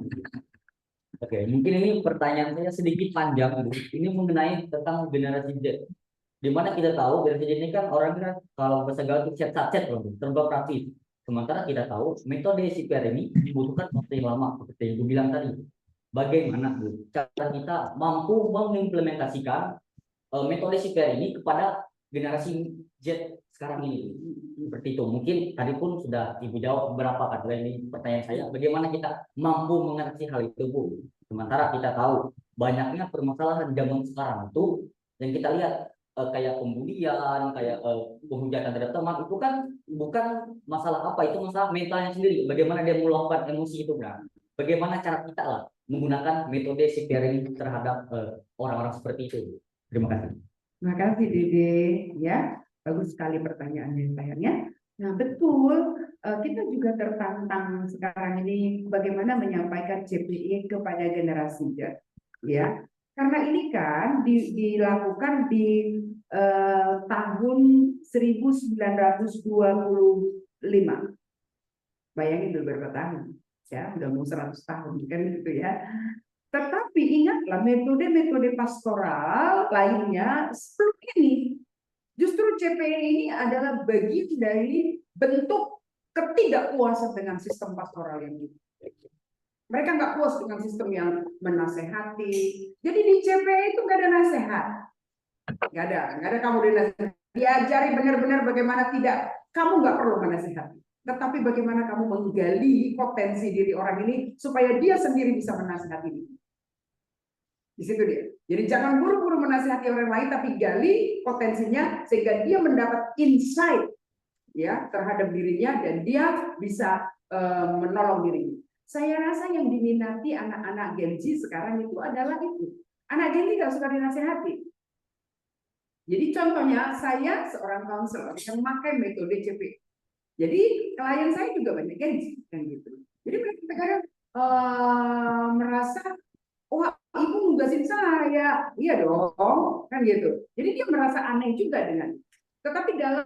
Oke, mungkin ini pertanyaan saya sedikit panjang, Bu. Ini mengenai tentang generasi Z. Di mana kita tahu generasi Z ini kan orang kan kalau bahasa Gaul itu set terbang rapid. Sementara kita tahu metode CPR ini dibutuhkan waktu yang lama, seperti yang Bu bilang tadi. Bagaimana, Bu, cara kita mampu mengimplementasikan metode CPR ini kepada generasi Z sekarang ini? Seperti itu. Mungkin tadi pun sudah Ibu jawab beberapa kan. Ini pertanyaan saya, bagaimana kita mampu mengatasi hal itu, Bu? Sementara kita tahu banyaknya permasalahan zaman sekarang itu yang kita lihat kayak pembulian, kayak penghujatan terhadap teman, itu kan bukan masalah apa, itu masalah mentalnya sendiri. Bagaimana dia meluapkan emosi itu, kan? Bagaimana cara kita lah menggunakan metode CPR ini terhadap orang-orang seperti itu. Terima kasih. Terima kasih Dede, ya bagus sekali pertanyaannya sayangnya. Nah betul, kita juga tertantang sekarang ini bagaimana menyampaikan CPI kepada generasi Z, ya. Karena ini kan dilakukan di tahun 1925, bayangin udah berapa tahun, ya udah mau 100 tahun kan gitu ya. Tetapi ingatlah metode-metode pastoral lainnya seperti ini. Justru CPI ini adalah bagian dari bentuk ketidakpuasan dengan sistem pastoral yang gitu. Mereka nggak puas dengan sistem yang menasehati. Jadi di CPI itu nggak ada nasihat. Nggak ada kamu dinasehati. Diajari benar-benar bagaimana tidak. Kamu nggak perlu menasehati. Tetapi bagaimana kamu menggali potensi diri orang ini supaya dia sendiri bisa menasehati diri. Di situ dia. Jadi jangan buru-buru menasihati orang lain, tapi gali potensinya sehingga dia mendapat insight ya terhadap dirinya dan dia bisa menolong dirinya. Saya rasa yang diminati anak-anak Gen Z sekarang itu adalah itu. Anak Gen Z nggak suka dinasihati. Jadi contohnya saya seorang konselor yang memakai metode CPI. Jadi klien saya juga banyak Gen Z kan gitu. Jadi mereka kadang merasa, wah ibu nugasin saya, iya dong, kan gitu. Jadi dia merasa aneh juga dengan. Tetapi dalam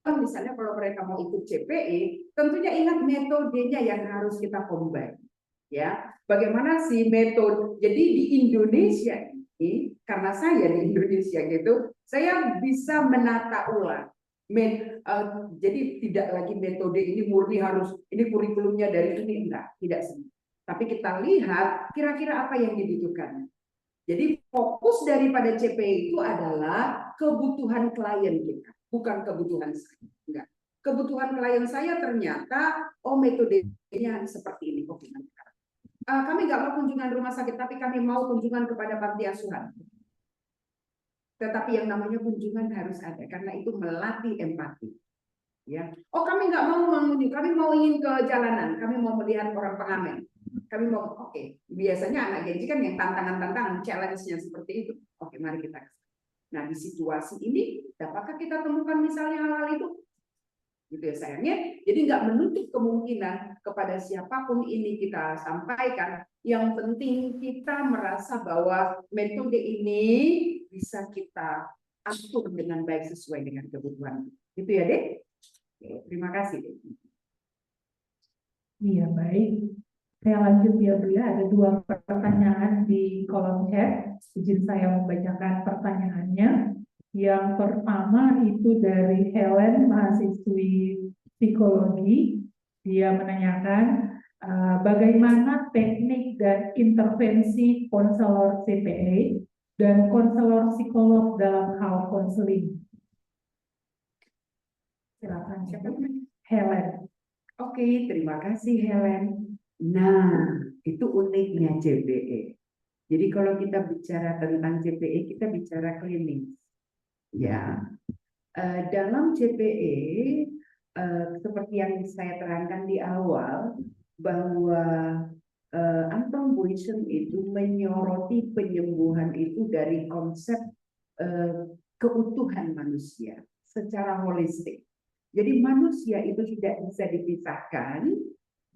misalnya kalau mereka mau ikut CPI, tentunya ingat metodenya yang harus kita combine. Ya, bagaimana sih metode? Jadi di Indonesia ini, karena saya di Indonesia gitu, saya bisa menata ulang. Jadi tidak lagi metode ini murni harus ini kurikulumnya dari ini enggak, tidak sih. Tapi kita lihat kira-kira apa yang dibutuhkan. Jadi fokus daripada CPI itu adalah kebutuhan klien kita, bukan kebutuhan saya. Enggak. Kebutuhan klien saya ternyata, oh metodenya seperti ini. Oke, kami nggak mau kunjungan rumah sakit, tapi kami mau kunjungan kepada panti asuhan. Tetapi yang namanya kunjungan harus ada, karena itu melatih empati. Ya, oh kami nggak mau mengunjungi, kami mau ingin ke jalanan, kami mau melihat orang pengamen. Kami mau, oke. Biasanya anak Gen Z kan yang tantangan-tantangan, challenge-nya seperti itu. Oke, mari kita. Nah, di situasi ini, dapatkah kita temukan misalnya hal-hal itu? Gitu ya sayangnya. Jadi nggak menutup kemungkinan kepada siapapun ini kita sampaikan. Yang penting kita merasa bahwa metode ini bisa kita atur dengan baik sesuai dengan kebutuhan. Gitu ya, Dek? Terima kasih, Dek. Iya, baik. Saya lanjut ya, Bu ya. Ada 2 pertanyaan di kolom chat. Izin saya membacakan pertanyaannya. Yang pertama itu dari Helen, mahasiswi psikologi. Dia menanyakan bagaimana teknik dan intervensi konselor CPA dan konselor psikolog dalam hal konseling. Silakan, Helen. Oke, terima kasih Helen. Nah, itu uniknya CPE. Jadi kalau kita bicara tentang CPE, kita bicara klinis. Ya, dalam CPE seperti yang saya terangkan di awal bahwa Anton Buisen itu menyoroti penyembuhan itu dari konsep keutuhan manusia secara holistik. Jadi manusia itu tidak bisa dipisahkan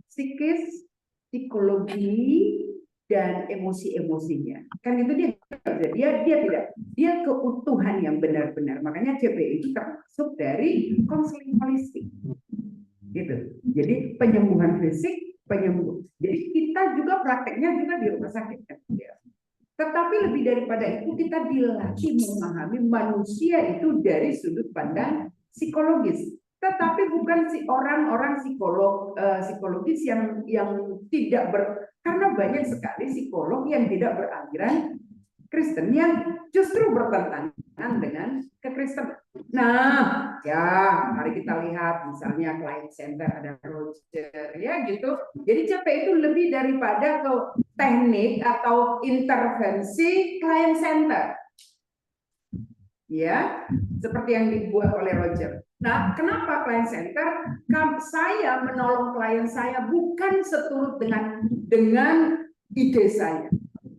psikis, psikologi, dan emosi-emosinya. Kan itu dia tidak, dia keutuhan yang benar-benar. Makanya CPI itu termasuk dari konseling holistik. Gitu. Jadi penyembuhan fisik, jadi kita juga prakteknya juga di rumah sakit kan. Tetapi lebih daripada itu kita dilatih memahami manusia itu dari sudut pandang psikologis. Tetapi bukan orang-orang psikologis yang tidak karena banyak sekali psikolog yang tidak beraliran Kristen yang justru bertentangan dengan kekristenan. Nah, ya mari kita lihat misalnya client center ada Roger ya gitu. Jadi CP itu lebih daripada ke teknik atau intervensi client center. Ya, seperti yang dibuat oleh Roger. Nah, kenapa client center? Saya menolong klien saya bukan seturut dengan ide saya.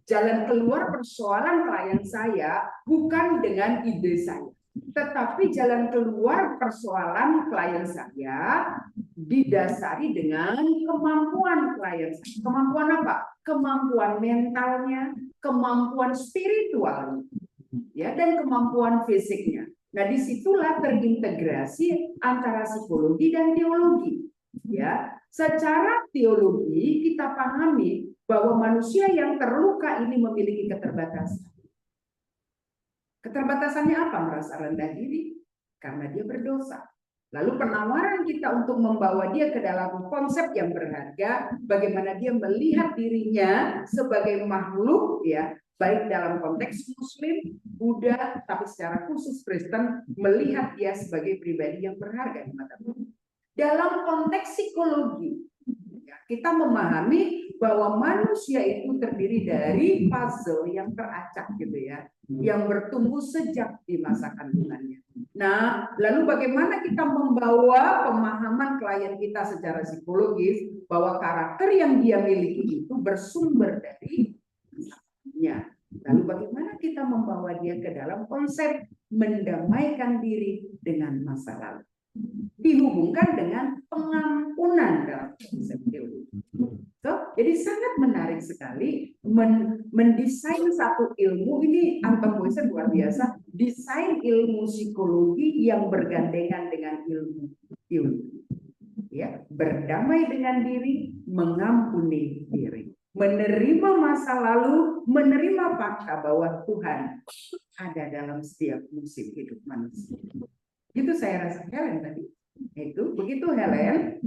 Jalan keluar persoalan klien saya bukan dengan ide saya, tetapi jalan keluar persoalan klien saya didasari dengan kemampuan klien saya. Kemampuan apa? Kemampuan mentalnya, kemampuan spiritualnya, ya, dan kemampuan fisiknya. Nah, disitulah terintegrasi antara psikologi dan teologi. Ya, secara teologi kita pahami bahwa manusia yang terluka ini memiliki keterbatasan. Keterbatasannya apa? Merasa rendah diri karena dia berdosa. Lalu penawaran kita untuk membawa dia ke dalam konsep yang berharga, bagaimana dia melihat dirinya sebagai makhluk, ya, baik dalam konteks Muslim, Buddha, tapi secara khusus Kristen, melihat dia sebagai pribadi yang berharga di mata Tuhan. Dalam konteks psikologi, kita memahami bahwa manusia itu terdiri dari puzzle yang teracak gitu ya, yang bertumbuh sejak di masa kandungannya. Nah, lalu bagaimana kita membawa pemahaman klien kita secara psikologis bahwa karakter yang dia miliki itu bersumber dari nya. Lalu bagaimana kita membawa dia ke dalam konsep mendamaikan diri dengan masa lalu, dihubungkan dengan pengampunan dalam konsep teologi. Jadi sangat menarik sekali mendesain satu ilmu ini. Anton Buisen luar biasa, desain ilmu psikologi yang bergandengan dengan ilmu teologi. Ya, berdamai dengan diri, mengampuni diri, menerima masa lalu, menerima fakta bahwa Tuhan ada dalam setiap musim hidup manusia. Itu saya rasa Helen tadi. Itu begitu Helen.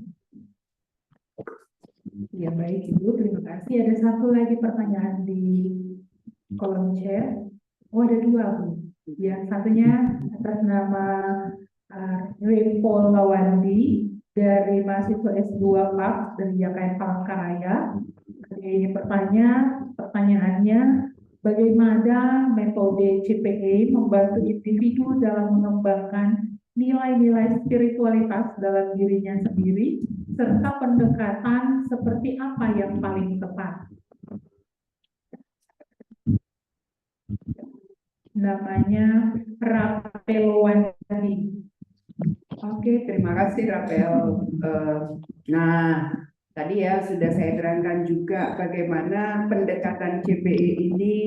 Ya baik Ibu, terima kasih. Ada satu lagi pertanyaan di kolom chat. Oh ada dua Bu. Yang satunya atas nama Repo Lawandi dari mahasiswa S2 PAP dari YKN Palangkaraya. Ini pertanyaannya, bagaimana metode CPE membantu individu dalam mengembangkan nilai-nilai spiritualitas dalam dirinya sendiri, serta pendekatan seperti apa yang paling tepat? Namanya Rapel Wandi. Oke, terima kasih Rapel. Nah, tadi ya sudah saya terangkan juga bagaimana pendekatan CPE ini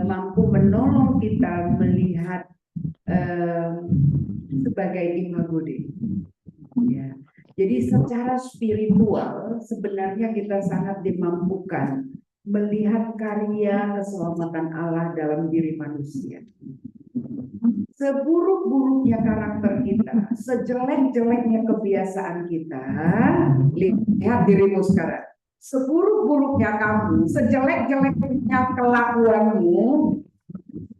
mampu menolong kita melihat sebagai imago Dei. Ya. Jadi secara spiritual sebenarnya kita sangat dimampukan melihat karya keselamatan Allah dalam diri manusia. Seburuk-buruknya karakter kita, sejelek-jeleknya kebiasaan kita, lihat dirimu sekarang. Seburuk-buruknya kamu, sejelek-jeleknya kelakuanmu,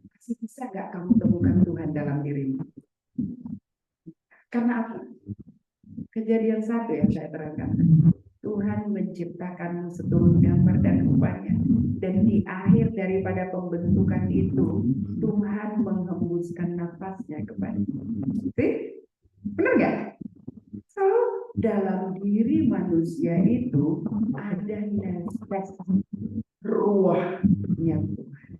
masih bisa nggak kamu temukan Tuhan dalam dirimu? Karena apa? Kejadian 1 yang saya terangkan. Tuhan menciptakanmu seturut gambar dan rupanya. Dan di akhir daripada pembentukan itu, Tuhan menghembuskan nafasnya kepadamu. Benar nggak? So, dalam diri manusia itu ada nefas ruahnya Tuhan.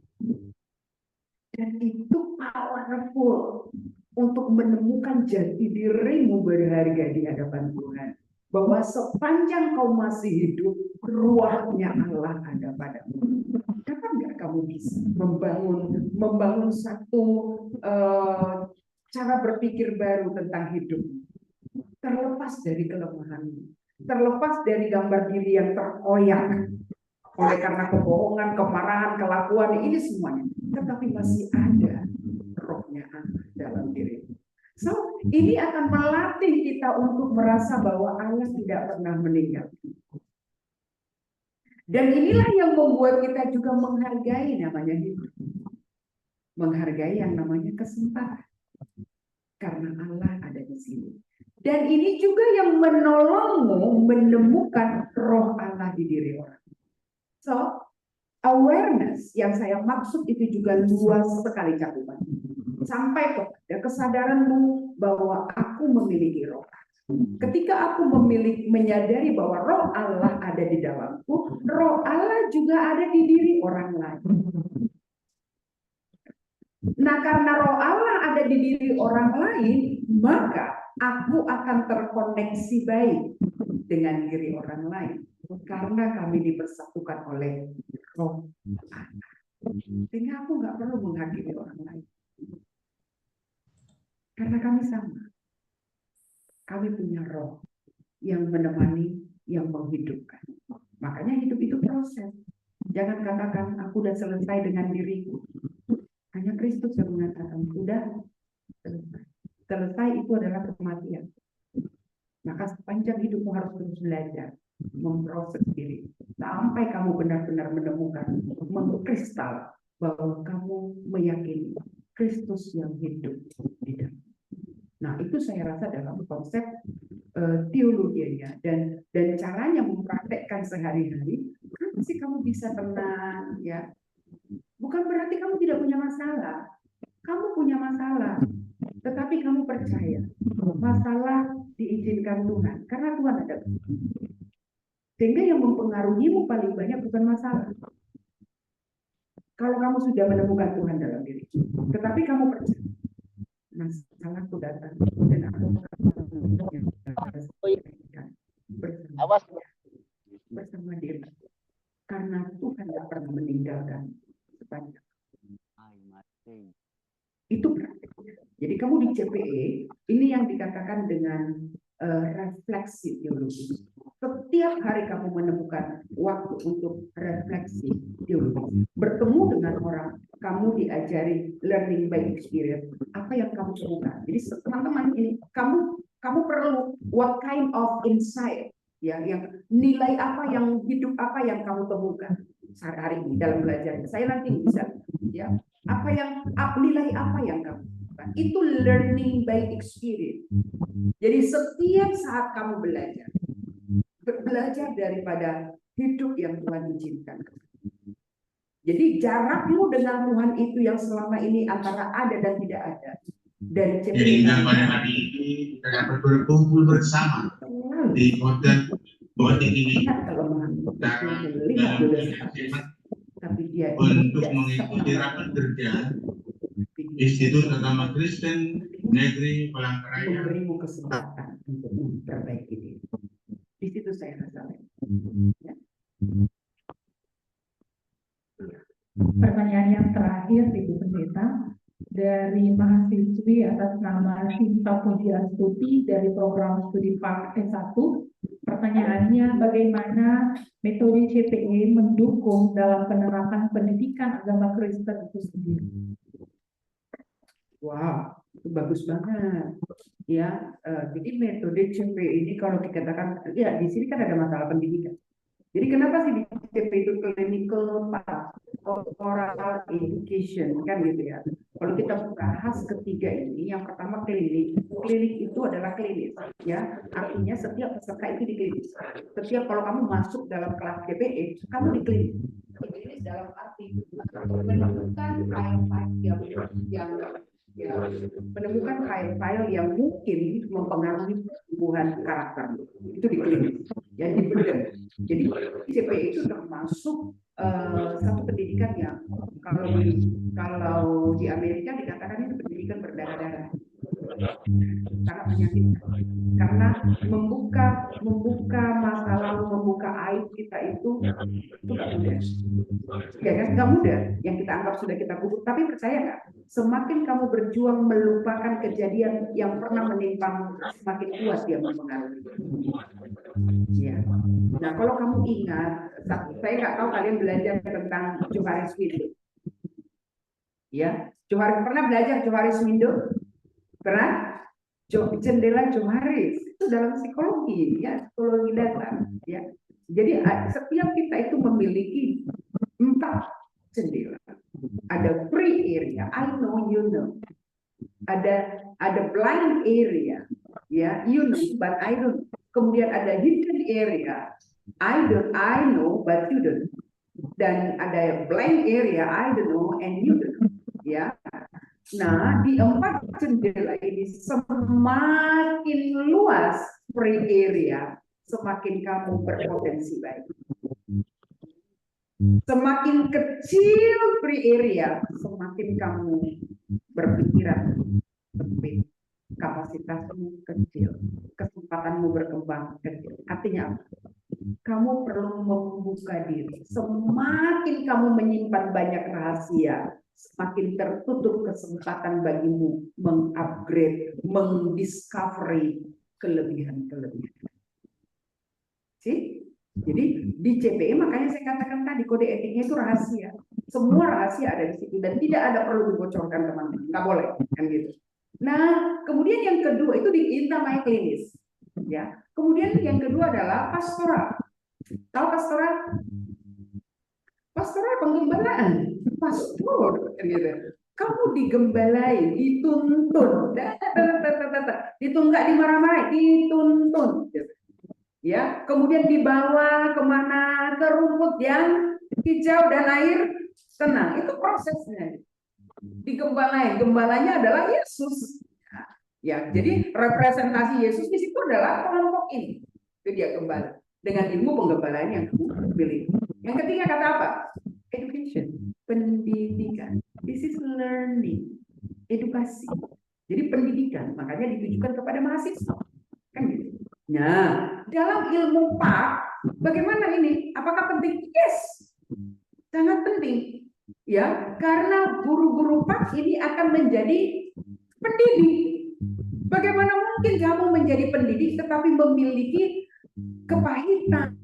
Dan itu powerful untuk menemukan jati dirimu berharga di hadapan Tuhan. Bahwa sepanjang kau masih hidup, ruahnya Allah ada padamu. Dapat nggak kamu bisa membangun satu cara berpikir baru tentang hidup, terlepas dari kelemahanmu, terlepas dari gambar diri yang terkoyak oleh karena kebohongan, kemarahan, kelakuan ini semuanya, tetapi masih ada rohnya Allah dalam diri. So, ini akan melatih kita untuk merasa bahwa Allah tidak pernah meninggal. Dan inilah yang membuat kita juga menghargai namanya hidup. Menghargai yang namanya kesempatan. Karena Allah ada di sini. Dan ini juga yang menolongmu menemukan roh Allah di diri orang. So, awareness yang saya maksud itu juga luas sekali cakupan. Sampai kepada kesadaranmu bahwa aku memiliki roh. Ketika aku menyadari bahwa roh Allah ada di dalamku, roh Allah juga ada di diri orang lain. Nah, karena roh Allah ada di diri orang lain, maka aku akan terkoneksi baik dengan diri orang lain. Karena kami dipersatukan oleh roh Allah. Sehingga aku nggak perlu menghakimi orang lain. Karena kami sama. Kami punya roh yang menemani, yang menghidupkan. Makanya hidup itu proses. Jangan katakan, aku udah selesai dengan diriku. Hanya Kristus yang mengatakan, sudah selesai. Selesai itu adalah kematian. Maka sepanjang hidupmu harus terus belajar, memproses diri. Sampai kamu benar-benar menemukan, mengkristal, bahwa kamu meyakini Kristus yang hidup di dalam. Nah, itu saya rasa dalam konsep teologinya dan caranya mempraktekkan sehari-hari, kenapa sih kamu bisa tenang ya? Bukan berarti kamu tidak punya masalah. Kamu punya masalah, tetapi kamu percaya masalah diizinkan Tuhan karena Tuhan ada. Sehingga yang mempengaruhimu paling banyak bukan masalah. Kalau kamu sudah menemukan Tuhan dalam diri, tetapi kamu percaya masalahku datang dan aku bersama diri karena Tuhan tidak pernah meninggalkan sepanjang itu praktiknya. Jadi kamu di CPE ini yang dikatakan dengan refleksi teologi. Setiap hari kamu menemukan waktu untuk refleksi teologi, bertemu dengan orang, kamu diajari learning by experience. Apa yang kamu temukan? Jadi teman-teman ini, kamu perlu what kind of insight, ya, yang nilai apa, yang hidup apa yang kamu temukan sehari-hari ini dalam belajar. Saya nanti bisa, ya, nilai apa yang kamu temukan? Itu learning by experience. Jadi setiap saat kamu belajar daripada hidup yang Tuhan izinkan. Jadi jarakmu dengan Tuhan itu yang selama ini antara ada dan tidak ada. Dari jadi pada hari ini kita dapat berkumpul bersama di hotel Botik ini untuk mengikuti rapat kerja Institut Agama Kristen Negeri Palangkaraya. Memberimu kesempatan untuk memperbaiki diri. Di situ saya rasa. Ya. Pertanyaan yang terakhir, Ibu Pendeta, dari mahasiswi atas nama Sinta Pujiastuti dari program studi PAK S1. Pertanyaannya, bagaimana metode CPE mendukung dalam penerapan pendidikan agama Kristen itu sendiri? Wow, itu bagus banget. Ya, jadi metode CPE ini kalau dikatakan, ya di sini kan ada masalah pendidikan. Jadi kenapa sih di CPE itu clinical path, oral education, kan gitu ya. Kalau kita bahas ketiga ini, yang pertama klinik. Klinik itu adalah klinis, ya. Artinya setiap peserta itu di klinis. Setiap kalau kamu masuk dalam kelas CPE, kamu di klinis. Klinis dalam arti menemukan file-file yang ya, menemukan file-file yang mungkin mempengaruhi pertumbuhan karakter itu di klinis, ya di bedah. Jadi CPE itu termasuk satu pendidikan yang kalau di Amerika dikatakan itu pendidikan berdarah-darah, sangat menyakitkan karena membuka masa lalu, membuka aib kita itu nggak mudah, ya kan, nggak mudah. Yang kita anggap sudah kita kubur, tapi percaya nggak, semakin kamu berjuang melupakan kejadian yang pernah menimpa, semakin kuat dia mempengaruhi. Ya. Nah, kalau kamu ingat, saya nggak tahu kalian belajar tentang Johari Swindle. Ya, Johari, pernah belajar Johari Swindle? Pernah? Jendela Johari itu dalam psikologi, ya, psikologi dasar. Ya. Jadi setiap kita itu memiliki 4 jendela. Ada free area, I know, you know. Ada blind area, ya, you know, but I don't. Kemudian ada hidden area, I know, but you don't. Dan ada blank area, I don't know, and you don't. Ya. Nah, di 4 jendela ini semakin luas free area, semakin kamu berpotensi baik. Semakin kecil free area, semakin kamu berpikiran sempit, kapasitasmu kecil, kesempatanmu berkembang kecil. Artinya apa? Kamu perlu membuka diri. Semakin kamu menyimpan banyak rahasia, semakin tertutup kesempatan bagimu mengupgrade, mendiscovery kelebihan-kelebihan. Jadi di CPE makanya saya katakan tadi kode etiknya itu rahasia. Semua rahasia ada di situ dan tidak ada perlu dibocorkan teman-teman. Nggak boleh kan gitu. Nah, kemudian yang kedua itu namanya klinis. Ya. Kemudian yang kedua adalah pastoral. Tahu pastoral? Pastoral penggembalaan. Pastor gitu. Kamu digembalai, dituntun, ditunggak, dimarah-marahi, dituntun. Gitu. Ya, kemudian dibawa kemana, ke rumput yang hijau dan air tenang. Itu prosesnya. Digembalai, gembalanya adalah Yesus. Ya, jadi representasi Yesus di situ adalah kelompok ini. Itu dia gembala. Dengan ilmu penggembalaan yang kamu pilih. Yang ketiga kata apa? Education, pendidikan. This is learning, edukasi. Jadi pendidikan, makanya ditujukan kepada mahasiswa. Kan gitu. Nah, dalam ilmu PAK, bagaimana ini? Apakah penting? Yes, sangat penting. Ya, karena guru-guru PAK ini akan menjadi pendidik. Bagaimana mungkin kamu menjadi pendidik tetapi memiliki kepahitan,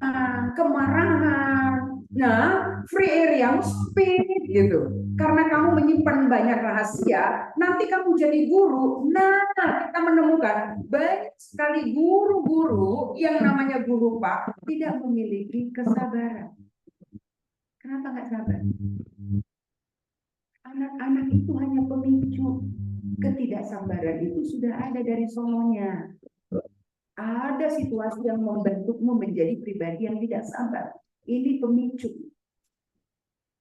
kemarahan, nah, free area, speed gitu. Karena kamu menyimpan banyak rahasia, nanti kamu jadi guru. Nah, kita menemukan banyak sekali guru-guru yang namanya guru Pak tidak memiliki kesabaran. Kenapa nggak sabar? Anak-anak itu hanya pemicu. Ketidaksabaran itu sudah ada dari sononya. Ada situasi yang membentukmu menjadi pribadi yang tidak sabar. Ini pemicu.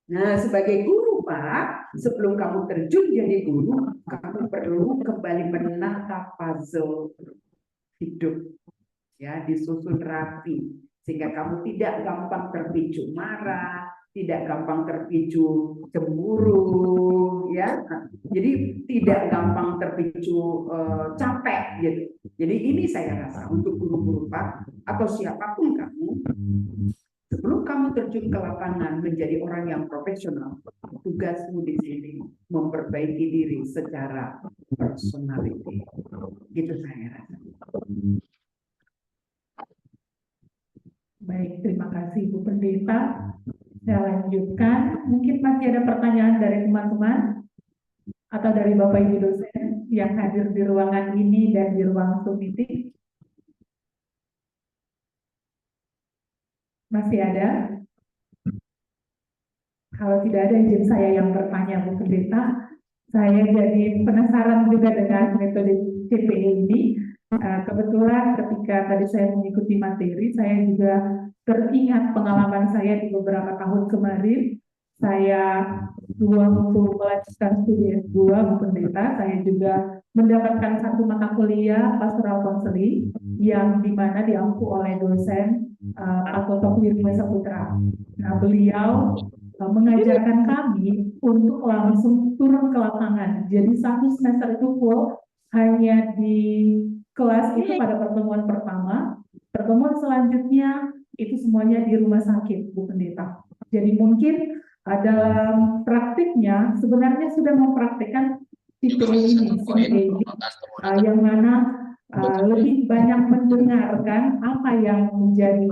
Nah, sebagai guru Pak, sebelum kamu terjun jadi guru, kamu perlu kembali menata puzzle hidup, ya, disusun rapi, sehingga kamu tidak gampang terpicu marah, tidak gampang terpicu cemburu, ya. Jadi tidak gampang terpicu capek, gitu. Jadi ini saya rasa untuk guru-guru Pak atau siapapun kamu, sebelum kamu terjun ke lapangan menjadi orang yang profesional, tugasmu di sini memperbaiki diri secara personality. Gitu saya rasa. Baik, terima kasih Bu Pendeta. Saya lanjutkan. Mungkin masih ada pertanyaan dari teman-teman atau dari Bapak Ibu dosen yang hadir di ruangan ini dan di ruang Zoom meeting. Masih ada? Kalau tidak ada, izin saya yang bertanya, Bu Pendeta. Saya jadi penasaran juga dengan metode CPE ini. Kebetulan ketika tadi saya mengikuti materi, saya juga teringat pengalaman saya di beberapa tahun kemarin. Saya ruang untuk melanjutkan studi S2 Bu Pendeta, saya juga mendapatkan satu mata kuliah pastoral counseling yang dimana diampu oleh dosen Pak Toto Wirma Saputra. Nah, beliau mengajarkan kami untuk langsung turun ke lapangan. Jadi satu semester itu full hanya di kelas itu pada pertemuan pertama. Pertemuan selanjutnya itu semuanya di rumah sakit, Bu Pendeta. Jadi mungkin dalam praktiknya sebenarnya sudah mempraktikkan CPA ini, yang mana lebih banyak mendengarkan apa yang menjadi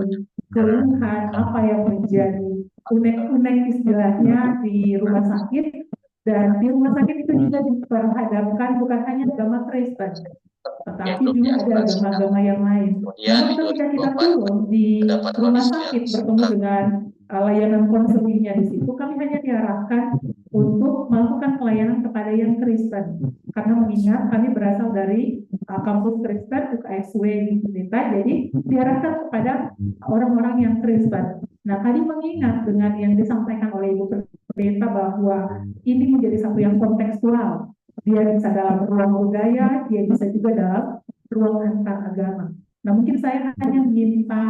keluhan, apa yang menjadi unek-unek istilahnya di rumah sakit, dan di rumah sakit itu juga diperhadapkan bukan hanya agama Kristen, tetapi juga ada agama-agama yang lain. Namun ketika kita turun di rumah sakit bertemu dengan layanan konselingnya di situ, kami hanya diarahkan untuk melakukan pelayanan kepada yang Kristen. Karena mengingat kami berasal dari kampus Kristen UKSW di Pendeta, jadi diarahkan kepada orang-orang yang Kristen. Nah, tadi mengingat dengan yang disampaikan oleh Ibu Pendeta bahwa ini menjadi satu yang kontekstual. Dia bisa dalam ruang budaya, dia bisa juga dalam ruang antar agama. Nah, mungkin saya hanya minta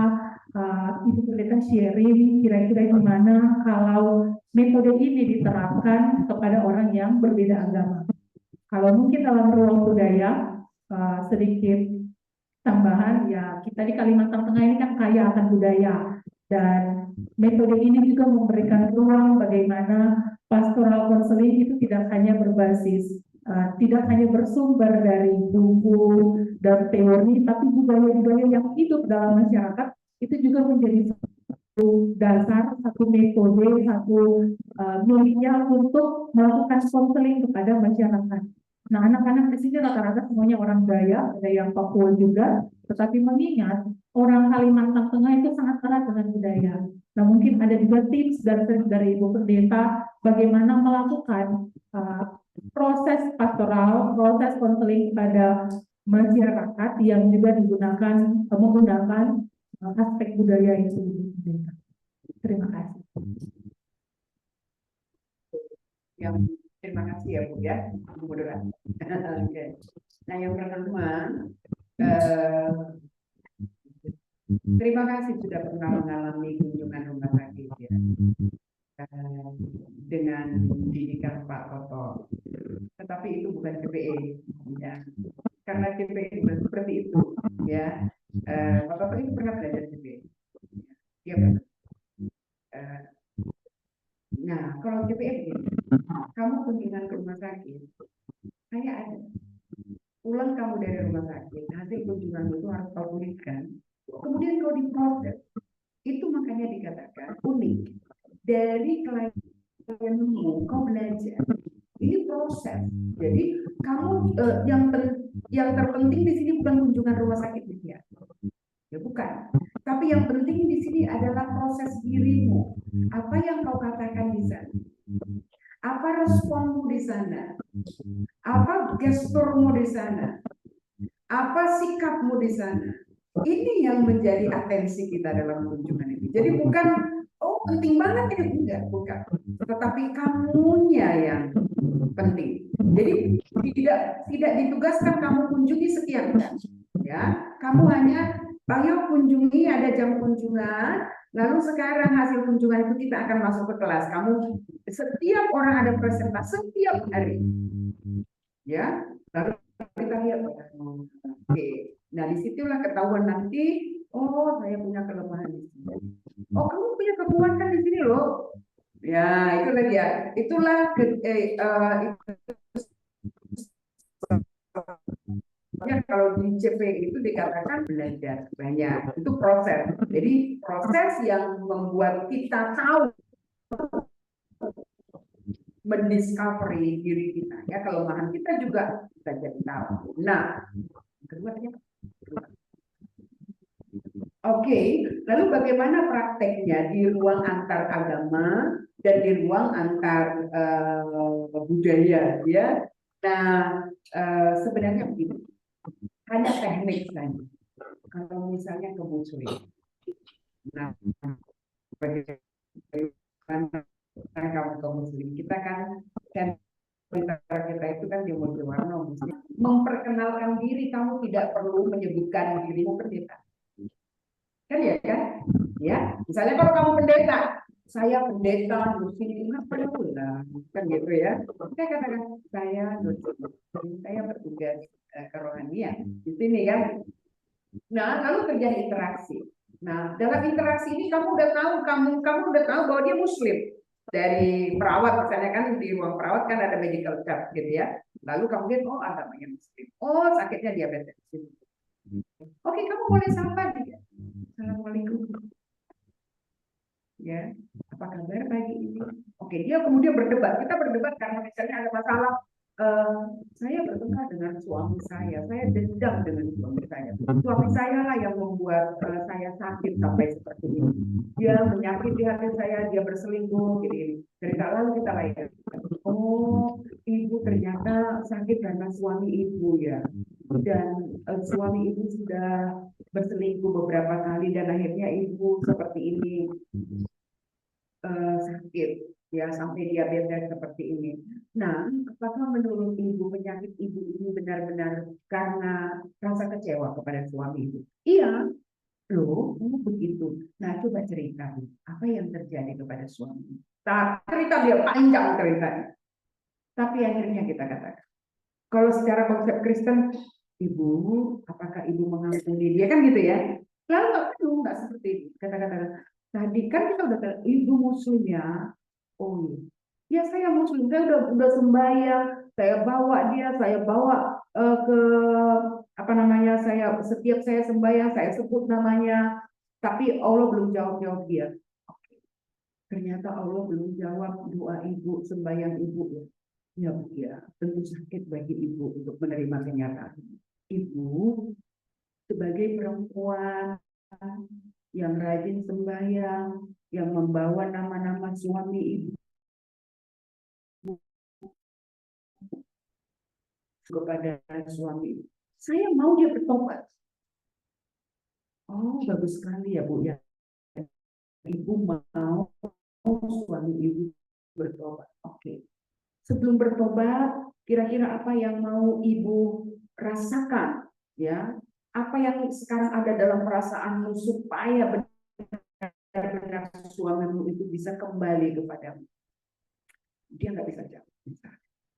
Ibu Pendeta sharing kira-kira gimana kalau metode ini diterapkan kepada orang yang berbeda agama. Kalau mungkin dalam ruang budaya, sedikit tambahan, ya kita di Kalimantan Tengah ini kan kaya akan budaya, dan metode ini juga memberikan ruang bagaimana pastoral counseling itu tidak hanya berbasis, tidak hanya bersumber dari buku dan teori, tapi budaya-budaya yang hidup dalam masyarakat itu juga menjadi satu dasar, satu metode, satu media untuk melakukan counseling kepada masyarakat. Nah, anak-anak di sini rata-rata semuanya orang Dayak, ada yang Papua juga, tetapi mengingat orang Kalimantan Tengah itu sangat erat dengan budaya. Nah, mungkin ada juga tips dan trik dari Ibu Pendeta bagaimana melakukan proses pastoral, proses counseling pada masyarakat yang juga menggunakan aspek budaya itu. Terima kasih. Terima kasih ya Bu ya, Bu Moderat. Oke. Nah, yang pertama, terima kasih sudah pernah mengalami kunjungan rumah sakit ya, dengan didikan Pak Toto. Tetapi itu bukan CPE ya, karena CPE bukan seperti itu ya. Pak Toto ini pernah belajar CPE. Dia pernah. Nah, kalau CPE begini, kamu kunjungan ke rumah sakit, saya ada. Pulang kamu dari rumah sakit, hasil kunjungan itu harus kau tuliskan. Kemudian kau diproses. Itu makanya dikatakan unik. Dari klienmu kau belajar. Ini proses. Jadi kamu yang terpenting di sini bukan kunjungan rumah sakit ya. Ya bukan. Tapi yang penting di sini adalah proses dirimu. Apa yang kau katakan di sana? Apa responmu di sana? Apa gesturmu di sana? Apa sikapmu di sana? Ini yang menjadi atensi kita dalam kunjungan ini. Jadi bukan, oh penting banget ini, enggak, bukan. Tetapi kamunya yang penting. Jadi tidak ditugaskan kamu kunjungi sekian kan? Ya, kamu hanya ayo kunjungi, ada jam kunjungan. Lalu sekarang hasil kunjungan itu kita akan masuk ke kelas. Kamu setiap orang ada presentasi setiap hari. Ya, lalu kita lihat. Oke. Nah, disitulah ketahuan nanti. Oh, saya punya kelemahan di sini. Oh, kamu punya kekuatan di sini loh. Ya, itulah dia. Itulah kalau di CP itu dikatakan belajar banyak. Itu proses. Jadi proses yang membuat kita tahu, mendiscovery diri kita. Ya, kelemahan kita juga kita jadi tahu. Nah, kedua tadi apa? Oke, lalu bagaimana prakteknya di ruang antar agama dan di ruang antar budaya, ya? Nah, sebenarnya begini, hanya teknik saja. Kalau misalnya ke Muslim, nah, bagaimana kamu ke Muslim? Kita kan mau menyebutkan dirimu pendeta. Kan ya kan? Ya, misalnya kalau kamu pendeta, saya pendeta dosen, apa lah, kan gitu ya. Saya katakan saya dosen, saya bertugas kerohanian di sini kan. Nah, lalu terjadi interaksi. Nah, dalam interaksi ini kamu udah tahu bahwa dia Muslim. Dari perawat misalnya kan di ruang perawat kan ada medical card gitu ya. Lalu kamu lihat oh agamanya Muslim, oh sakitnya diabetes. Oke, kamu boleh sapa dia. Assalamualaikum. Ya, apa kabar pagi ini? Oke, dia kemudian berdebat. Kita berdebat karena misalnya ada masalah. Saya bertengkar dengan suami saya dendam dengan suami saya. Suami saya lah yang membuat saya sakit sampai seperti ini. Dia menyakiti hati saya, dia berselingkuh, gini. Cerita lalu kita layan. Oh, ibu ternyata sakit karena suami ibu ya. Dan suami ibu sudah berselingkuh beberapa kali dan akhirnya ibu seperti ini sakit ya sampai diabetes seperti ini. Nah, apakah menurut ibu penyakit ibu ini benar-benar karena rasa kecewa kepada suami ibu? Iya, loh, begitu. Nah, coba cerita apa yang terjadi kepada suami. Cerita dia panjang ceritanya. Tapi akhirnya kita katakan, kalau secara konsep Kristen, ibu, apakah ibu mengampuni dia kan gitu ya? Lalu nggak seperti itu. Kata-kata tadi kan kita udah tahu ibu Muslim ya. Oh iya, ya saya Muslim, saya udah sembahyang, saya bawa dia, saya bawa ke apa namanya, setiap saya sembahyang saya sebut namanya, tapi Allah belum jawab dia. Oke. Ternyata Allah belum jawab doa ibu, sembahyang ibu. Ya Bu ya, tentu sakit bagi ibu untuk menerima kenyataan. Ibu sebagai perempuan yang rajin sembahyang, yang membawa nama-nama suami ibu kepada suami ibu. Saya mau dia bertobat. Oh, bagus sekali ya Bu ya. Ibu mau suami ibu bertobat. Oke. Sebelum bertobat, kira-kira apa yang mau ibu rasakan? Ya, apa yang sekarang ada dalam perasaanmu supaya benar-benar suamimu itu bisa kembali kepadamu? Dia nggak bisa jawab.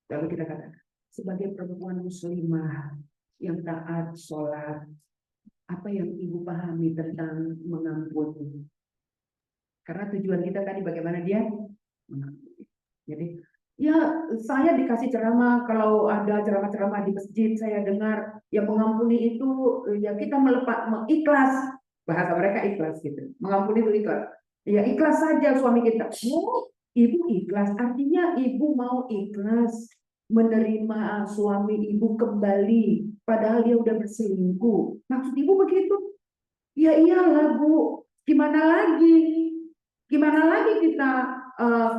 Lalu kita katakan, sebagai perempuan muslimah yang taat sholat, apa yang ibu pahami tentang mengampuni? Karena tujuan kita tadi bagaimana dia mengampuni. Jadi, ya saya dikasih ceramah, kalau ada ceramah-ceramah di masjid saya dengar yang mengampuni itu ya kita ikhlas, bahasa mereka ikhlas gitu. Mengampuni itu ikhlas. Ya ikhlas saja suami kita. Oh, ibu ikhlas, artinya ibu mau ikhlas menerima suami ibu kembali padahal dia udah berselingkuh. Maksud ibu begitu? Ya iyalah Bu, gimana lagi? Gimana lagi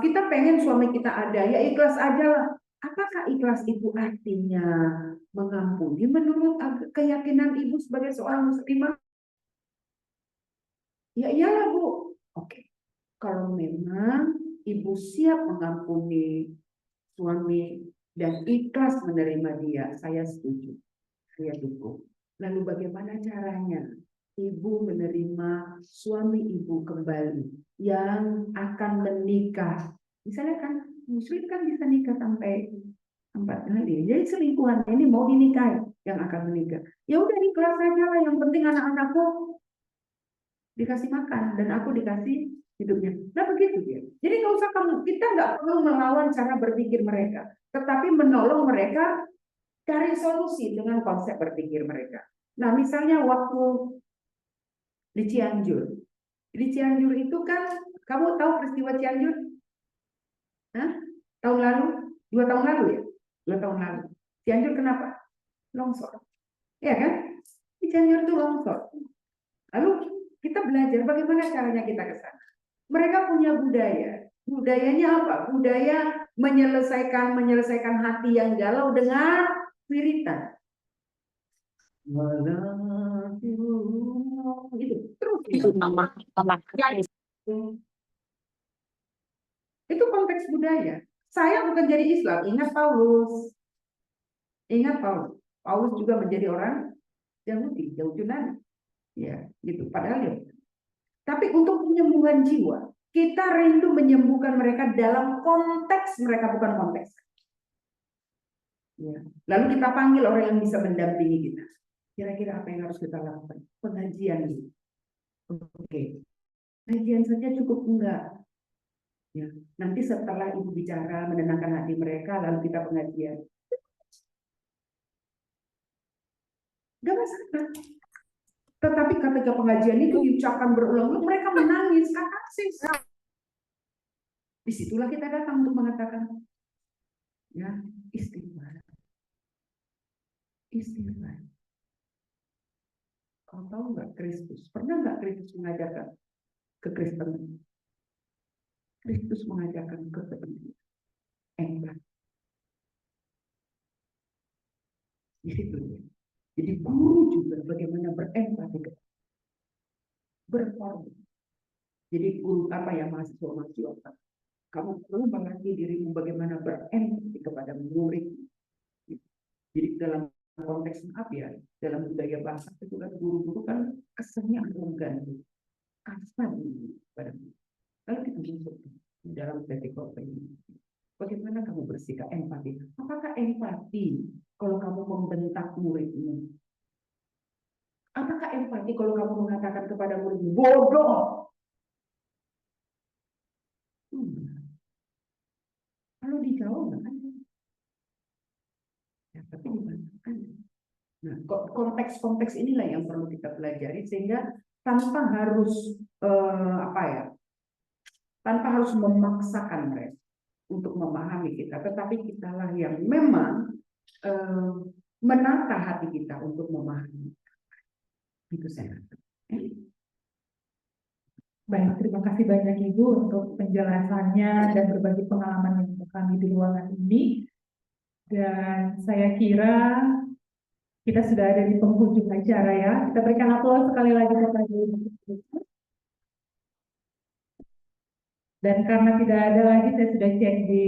kita pengen suami kita ada, ya ikhlas aja lah. Apakah ikhlas itu artinya mengampuni menurut keyakinan ibu sebagai seorang muslimah? Ya iyalah Bu. Oke. Kalau memang ibu siap mengampuni suami dan ikhlas menerima dia, saya setuju. Saya dukung. Lalu bagaimana caranya ibu menerima suami ibu kembali yang akan menikah? Misalnya kan Muslim kan bisa nikah sampai 4 kali. Jadi selingkuhan ini mau dinikahi yang akan menikah. Ya udah ikhlas saja lah. Yang penting anak-anakku dikasih makan dan aku dikasih hidupnya. Nah begitu dia. Jadi nggak usah kita nggak perlu melawan cara berpikir mereka, tetapi menolong mereka cari solusi dengan konsep berpikir mereka. Nah misalnya waktu di Cianjur. Di Cianjur itu kan, kamu tahu peristiwa Cianjur? Hah? Tahun lalu? 2 tahun lalu ya? 2 tahun lalu. Cianjur kenapa? Longsor. Ya kan? Di Cianjur itu longsor. Lalu kita belajar bagaimana caranya kita ke sana. Mereka punya budaya. Budayanya apa? Budaya menyelesaikan hati yang galau dengan wiritan. Gitu. Terus itu nama itu konteks budaya. Saya bukan jadi Islam, ingat Paulus. Paulus juga menjadi orang Yahudi, jauh Yunani, ya gitu. Padahal ya. Tapi untuk penyembuhan jiwa, kita rindu menyembuhkan mereka dalam konteks mereka, bukan konteks. Ya. Lalu kita panggil orang yang bisa mendampingi kita. Kira-kira apa yang harus kita lakukan? Pengajian dulu. Oke, pengajian saja cukup enggak? Ya. Nanti setelah ibu bicara menenangkan hati mereka, lalu kita pengajian. Enggak masalah. Tetapi ketika pengajian itu diucapkan berulang-ulang, mereka menangis, katarsis. Disitulah kita datang untuk mengatakan, ya istighfar, istighfar. Kau tahu nggak Kristus? Pernah nggak Kristus mengajarkan kekristenan? Kristus mengajarkan kepedulian, empati. Di situ. Jadi guru juga bagaimana berempati, berkorban. Jadi guru apa ya, mahasiswa-mahasiswa? Kamu perlu melatih dirimu bagaimana berempati kepada murid. Jadi dalam konteks maaf ya, dalam budaya bahasa itu kan guru-guru kan kesannya arogan, kasar pada murid. Lalu kita masuk dalam vertikal ini. Bagaimana kamu bersikap empati? Apakah empati kalau kamu membentak muridmu? Apakah empati kalau kamu mengatakan kepada murid bodoh? Kalau dijawab nggak ada. Ya, tapi dibantukan. Nah, konteks-konteks inilah yang perlu kita pelajari sehingga tanpa harus tanpa harus memaksakan mereka untuk memahami kita, tetapi kitalah yang memang menata hati kita untuk memahami. Itu saya. Baik, terima kasih banyak Ibu untuk penjelasannya dan berbagi pengalaman yang kami di ruangan ini. Dan saya kira kita sudah ada di penghujung acara ya. Kita berikan aplaus sekali lagi kepada Ibu. Dan karena tidak ada lagi, saya sudah cek di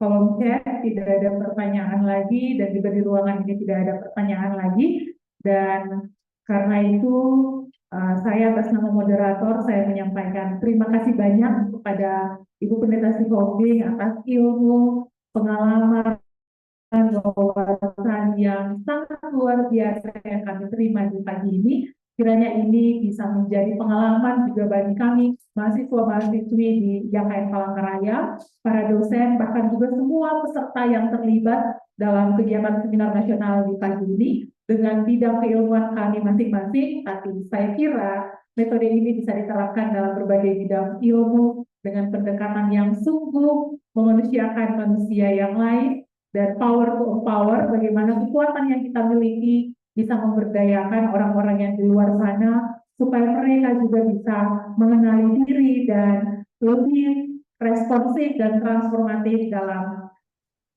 kolom chat, tidak ada pertanyaan lagi, dan juga di ruangan ini tidak ada pertanyaan lagi. Dan karena itu, saya atas nama moderator, saya menyampaikan terima kasih banyak kepada Ibu Pendeta Sihombing atas ilmu, pengalaman, wawasan yang sangat luar biasa yang kami terima di pagi ini. Kiranya ini bisa menjadi pengalaman juga bagi kami, mahasiswa-mahasiswi di YKN Palangkaraya, para dosen, bahkan juga semua peserta yang terlibat dalam kegiatan seminar nasional di pagi ini, dengan bidang keilmuan kami masing-masing. Tapi saya kira metode ini bisa diterapkan dalam berbagai bidang ilmu, dengan pendekatan yang sungguh memanusiakan manusia yang lain, dan power to empower, bagaimana kekuatan yang kita miliki bisa memberdayakan orang-orang yang di luar sana, supaya mereka juga bisa mengenali diri dan lebih responsif dan transformatif dalam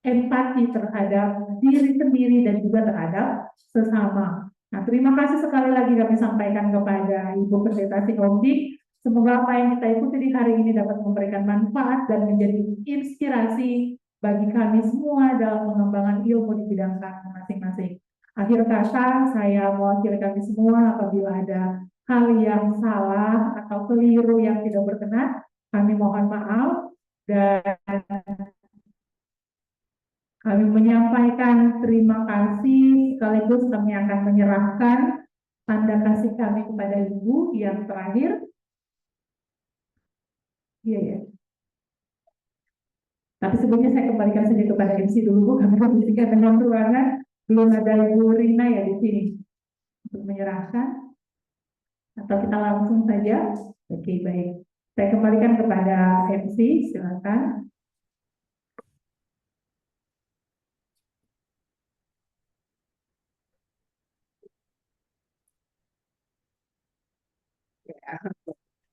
empati terhadap diri sendiri dan juga terhadap sesama. Nah, terima kasih sekali lagi kami sampaikan kepada Ibu Pendeta Sihombing. Semoga apa yang kita ikuti di hari ini dapat memberikan manfaat dan menjadi inspirasi bagi kami semua dalam mengembangkan ilmu di bidang kami masing-masing. Akhir kata, saya mewakili kami semua apabila ada hal yang salah atau keliru yang tidak berkenan, kami mohon maaf dan kami menyampaikan terima kasih, sekaligus kami akan menyerahkan tanda kasih kami kepada Ibu yang terakhir. Iya ya. Tapi sebelumnya saya kembalikan saja kepada MC dulu, kami membersihkan dengan ruangan. Belum ada Ibu Rina ya di sini untuk menyerahkan, atau kita langsung saja. Oke, baik. Saya kembalikan kepada MC, silakan.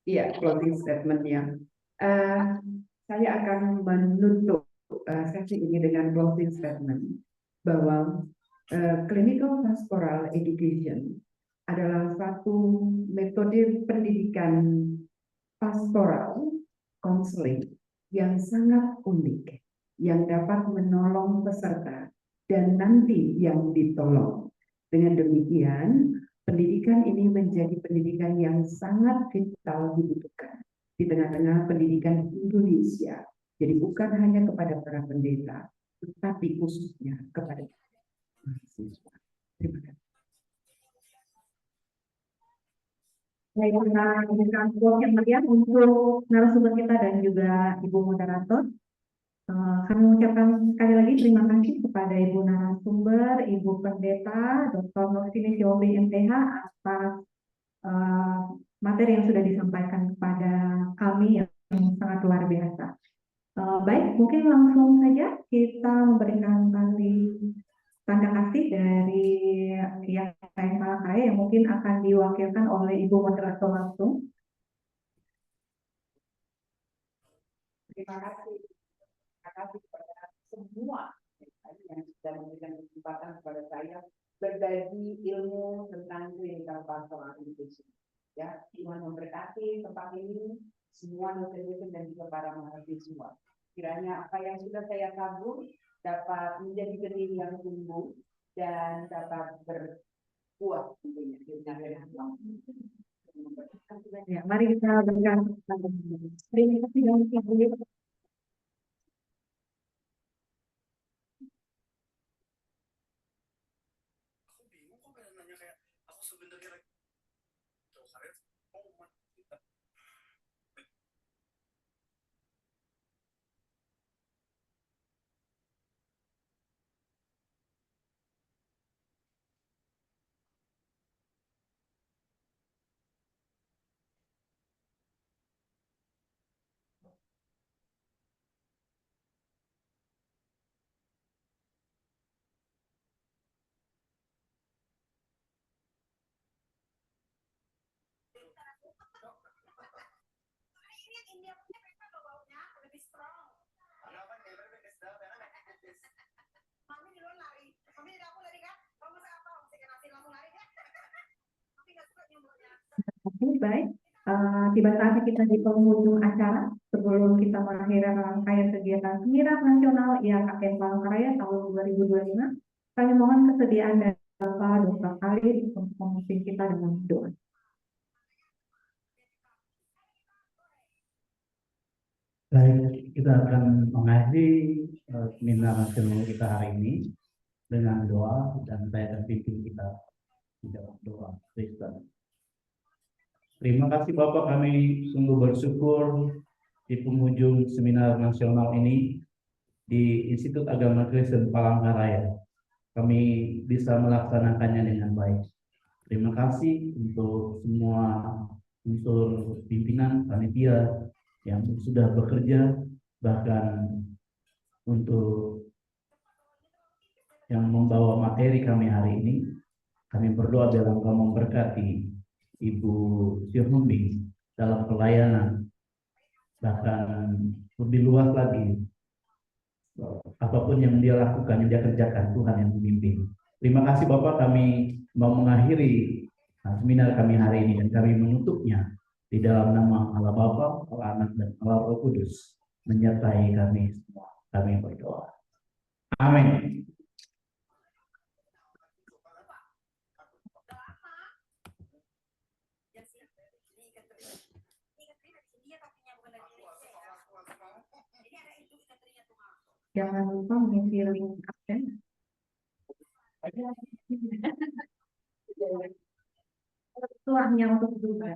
Iya, closing statement-nya. Saya akan menutup sesi ini dengan closing statement bahwa clinical pastoral education adalah satu metode pendidikan pastoral counseling yang sangat unik, yang dapat menolong peserta dan nanti yang ditolong Dengan demikian, pendidikan ini menjadi pendidikan yang sangat vital dibutuhkan di tengah-tengah pendidikan Indonesia. Jadi bukan hanya kepada para pendeta, tetapi khususnya kepada mahasiswa. Terima kasih. Baik, kita berikan yang meriah untuk narasumber kita dan juga Ibu moderator. Kami mengucapkan sekali lagi terima kasih kepada Ibu narasumber, Ibu Pendeta, Dr. Norsini Siombing MTH atas materi yang sudah disampaikan kepada kami yang sangat luar biasa. Baik, mungkin langsung saja kita memberikan tanda kasih dari yang saya yang mungkin akan diwakilkan oleh Ibu moderator langsung. Terima kasih. Terima kasih kepada semua yang sudah memberikan kesempatan kepada saya berbagi ilmu tentang clinical pastoral education. Ya, Tuhan memberkati tempat ini, semua dosen-dosen dan juga para mahasiswa. Kiranya apa yang sudah saya tabur dapat menjadi benih yang tumbuh dan dapat berbuah tentunya. Ya, mari kita berikan terima kasih dan baik. Tiba saatnya kita di penghujung acara. Sebelum kita mengakhiri rangkaian kegiatan Seminar Nasional IAKN Palangkaraya tahun 2025, kami mohon kesediaan dari Bapak Dr. Khalid untuk memimpin kita dengan doa. Baik, kita akan mengakhiri seminar nasional kita hari ini dengan doa dan saya akan pimpin kita di dalam doa Kristen. Terima kasih Bapak, kami sungguh bersyukur di penghujung seminar nasional ini di Institut Agama Kristen Palangkaraya. Kami bisa melaksanakannya dengan baik. Terima kasih untuk semua unsur pimpinan panitia yang sudah bekerja, bahkan untuk yang membawa materi kami hari ini. Kami berdoa dalam Engkau memberkati Ibu Siombing dalam pelayanan, bahkan lebih luas lagi apapun yang dia lakukan, yang dia kerjakan, Tuhan yang memimpin. Terima kasih Bapak, kami mau mengakhiri seminar kami hari ini dan kami menutupnya di dalam nama Allah Bapa, Allah Anak dan Allah Roh Kudus menyertai kami semua. Kami berdoa. Amin. Jangan lupa mengisi link absen. Itu hanya untuk berubah.